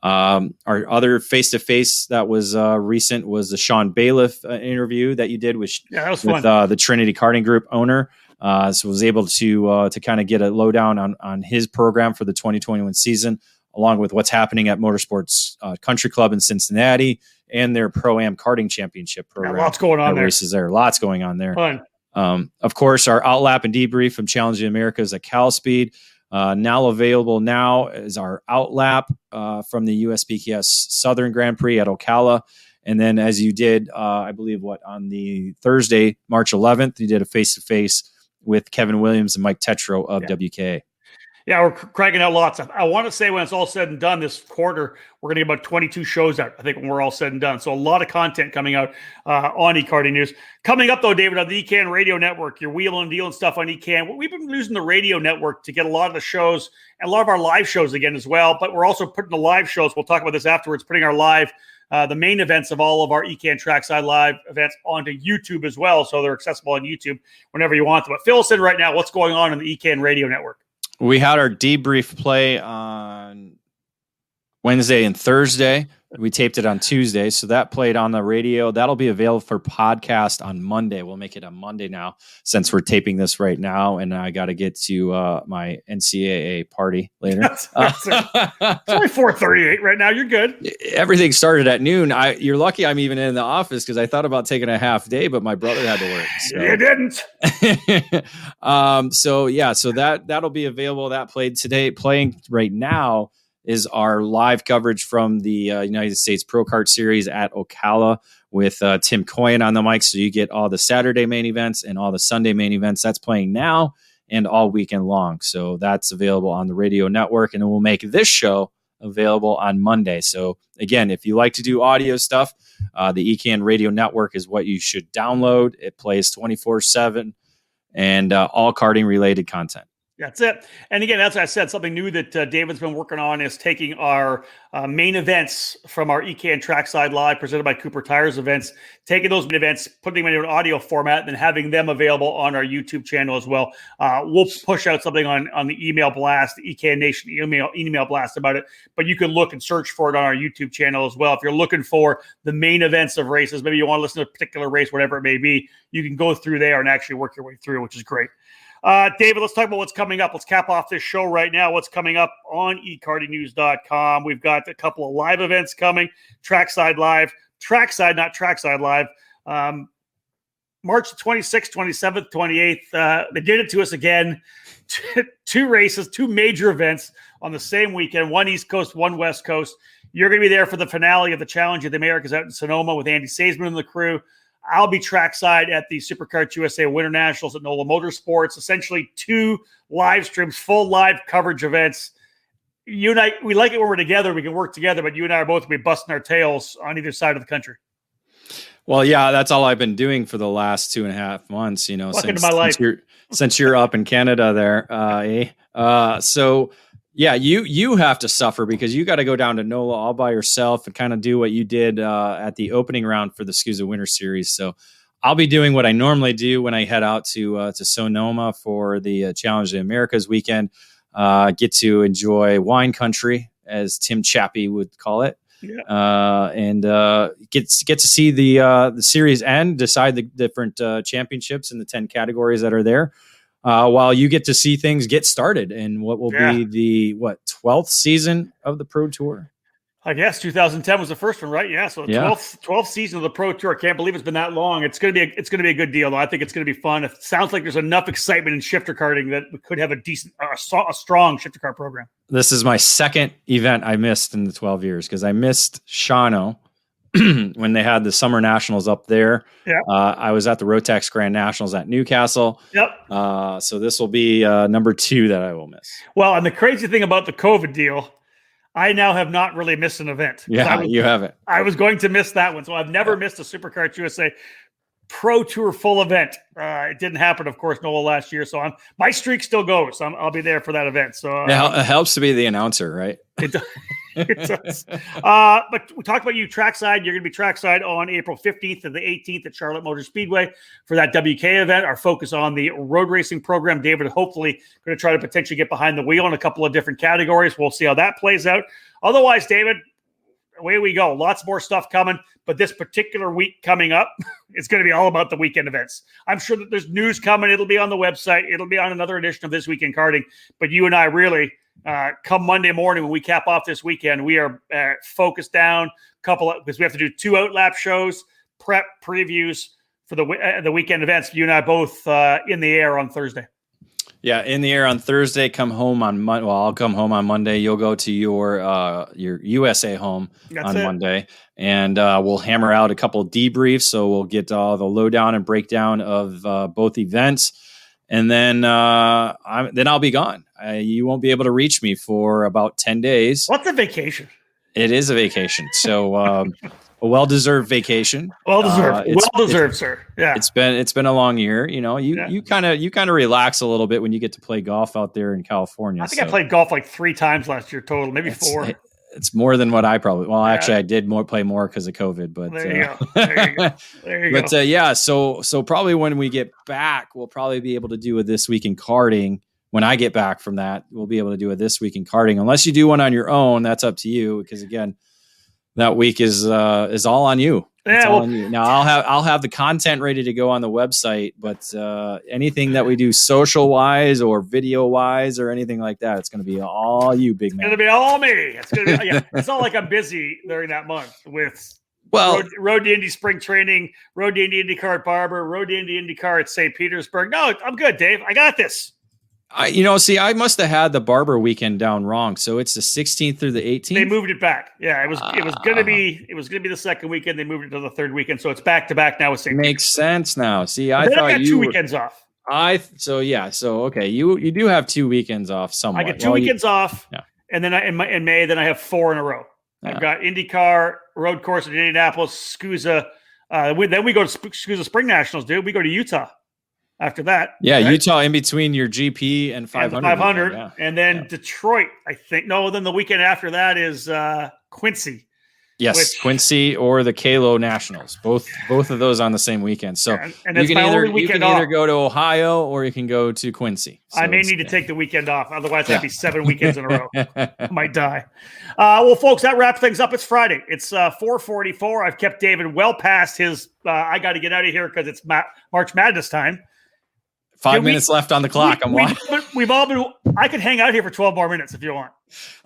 Our other face-to-face that was recent was the Sean Bailiff interview that you did with the Trinity Karting Group owner. So was able to kind of get a lowdown on his program for the 2021 season, along with what's happening at Motorsports Country Club in Cincinnati and their Pro-Am Karting Championship program. Lots going on there. Races there. Lots going on there. Fun. Of course, our outlap and debrief from Challenging Americas at Cal Speed. Now available is our outlap from the USPKS Southern Grand Prix at Ocala. And then as you did, I believe on the Thursday, March 11th, you did a face-to-face with Kevin Williams and Mike Tetro of WK. Yeah, we're cracking out lots. I want to say when it's all said and done this quarter, we're going to get about 22 shows out, I think, when we're all said and done. So a lot of content coming out on eKarting News. Coming up, though, David, on the ECAN Radio Network, your wheeling and dealing stuff on ECAN. We've been using the radio network to get a lot of the shows and a lot of our live shows again as well. But we're also putting the live shows, we'll talk about this afterwards, putting our live the main events of all of our ECAN Trackside Live events onto YouTube as well. So they're accessible on YouTube whenever you want them. But fill us in right now. What's going on in the ECAN Radio Network? We had our debrief play on Wednesday and Thursday. We taped it on Tuesday, so that played on the radio. That'll be available for podcast on Monday. We'll make it on Monday now, since we're taping this right now, and I got to get to my NCAA party later. It's only 4:38 right now. You're good. Everything started at noon. You're lucky I'm even in the office, because I thought about taking a half day, but my brother had to work. So. You didn't. So that'll be available. That played today. Playing right now is our live coverage from the United States Pro Kart Series at Ocala with Tim Coyne on the mic. So you get all the Saturday main events and all the Sunday main events. That's playing now and all weekend long. So that's available on the radio network. And then we'll make this show available on Monday. So again, if you like to do audio stuff, the ECAN Radio Network is what you should download. It plays 24/7 and all karting related content. That's it. And again, as I said, something new that David's been working on is taking our main events from our ECAN Trackside Live presented by Cooper Tires events, taking those main events, putting them in an audio format, and then having them available on our YouTube channel as well. We'll push out something on the email blast, the ECAN Nation email blast about it, but you can look and search for it on our YouTube channel as well. If you're looking for the main events of races, maybe you want to listen to a particular race, whatever it may be, you can go through there and actually work your way through, which is great. David, let's talk about what's coming up. Let's cap off this show right now. What's coming up on ekartingnews.com. We've got a couple of live events coming. Trackside Live. Trackside, not Trackside Live. March 26th, 27th, 28th. They did it to us again. Two races, two major events on the same weekend. One East Coast, one West Coast. You're going to be there for the finale of the Challenge of the Americas out in Sonoma with Andy Saisman and the crew. I'll be trackside at the SuperKarts USA Winter Nationals at NOLA Motorsports. Essentially, two live streams, full live coverage events. You and I, we like it when we're together. We can work together, but you and I are both going to be busting our tails on either side of the country. Well, yeah, that's all I've been doing for the last 2.5 months. Welcome to my life. Since you're up in Canada there, So. Yeah, you have to suffer because you got to go down to NOLA all by yourself and kind of do what you did at the opening round for the SCUSA Winter Series. So I'll be doing what I normally do when I head out to Sonoma for the Challenge of the Americas weekend. Get to enjoy wine country, as Tim Chappie would call it, and get to see the series end, decide the different championships in the 10 categories that are there. While you get to see things get started in what will be the 12th season of the Pro Tour. I guess 2010 was the first one, right? Yeah. So 12th season of the Pro Tour. I can't believe it's been that long. It's going to be a good deal, though. I think it's going to be fun. It sounds like there's enough excitement in shifter karting that we could have a strong shifter kart program. This is my second event I missed in the 12 years because I missed Shawano when they had the Summer Nationals up there. Yeah. I was at the Rotax Grand Nationals at Newcastle. Yep. So this will be number 2 that I will miss. Well, and the crazy thing about the COVID deal, I now have not really missed an event. Yeah, you haven't. I was going to miss that one. So I've never missed a SuperKarts USA Pro Tour full event. It didn't happen, of course, NOLA last year. So my streak still goes. I'll be there for that event. So it helps to be the announcer, right? It does. It does. But we talked about you trackside. You're going to be trackside on April 15th and the 18th at Charlotte Motor Speedway for that WK event. Our focus on the road racing program. David, hopefully, going to try to potentially get behind the wheel in a couple of different categories. We'll see how that plays out. Otherwise, David, away we go. Lots more stuff coming. But this particular week coming up, it's going to be all about the weekend events. I'm sure that there's news coming. It'll be on the website. It'll be on another edition of This Week in Karting. But you and I really, come Monday morning when we cap off this weekend, we are focused down because we have to do 2 outlap shows, prep previews for the weekend events. You and I both in the air on Thursday. Yeah, in the air on Thursday. Come home on Monday. Well, I'll come home on Monday. You'll go to your USA home on Monday, and we'll hammer out a couple of debriefs. So we'll get all the lowdown and breakdown of both events, and then I'll be gone. You won't be able to reach me for about 10 days. What's a vacation? It is a vacation. So a well-deserved vacation. Well-deserved, sir. Yeah. It's been a long year. You kind of relax a little bit when you get to play golf out there in California. I think I played golf like 3 times last year total, maybe 4. It's more than what I probably. Well, actually, I did play more because of COVID. But there you go. There you go. There you go. Yeah, so probably when we get back, we'll probably be able to do a This Week in Karting. When I get back from that, we'll be able to do a This Week in Karting. Unless you do one on your own, that's up to you. Because again, that week is all on you. Yeah, all on you. Now I'll have the content ready to go on the website, but anything that we do social wise or video wise or anything like that, it's going to be all you, big man. It's going to be all me. It's going to be It's not like I'm busy during that month with road to Indy spring training, road to Indy IndyCar at Barber, road to Indy IndyCar at St. Petersburg. No, I'm good, Dave. I got this. I must have had the Barber weekend down wrong. So it's the 16th through the 18th. They moved it back. Yeah, it was going to be the second weekend. They moved it to the third weekend, so it's back to back now with St. Makes sense now. See, I thought got you 2 weekends off. Okay. You do have 2 weekends off. Somewhat. I get 2 weekends off, and then in May, then I have 4 in a row. I've got IndyCar, road course in Indianapolis, SCUSA. Then we go to SCUSA Spring Nationals, dude. We go to Utah. After that, right? Utah in between your GP and 500, 500, and then Detroit. I think then the weekend after that is Quincy. Yes, Quincy or the Kalo Nationals. Both of those on the same weekend. So and you can either go to Ohio or you can go to Quincy. So I may need to take the weekend off. Otherwise, that'd be 7 weekends in a row. I might die. Well, folks, that wraps things up. It's Friday. It's 4:44. I've kept David well past his. I got to get out of here because it's March Madness time. 5 minutes left on the clock. We've all been. I could hang out here for 12 more minutes if you want.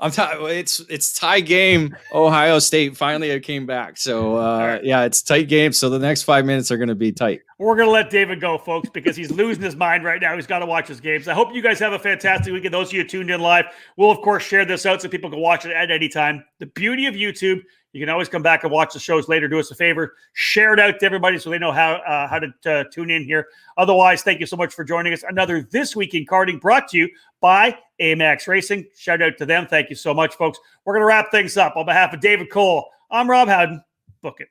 It's tie game. Ohio State finally came back. So it's tight game. So the next 5 minutes are going to be tight. We're going to let David go, folks, because he's losing his mind right now. He's got to watch his games. I hope you guys have a fantastic weekend. Those of you tuned in live, we'll of course share this out so people can watch it at any time. The beauty of YouTube. You can always come back and watch the shows later. Do us a favor. Share it out to everybody so they know how to tune in here. Otherwise, thank you so much for joining us. Another This Week in Karting brought to you by AMAX Racing. Shout out to them. Thank you so much, folks. We're going to wrap things up. On behalf of David Cole, I'm Rob Howden. Book it.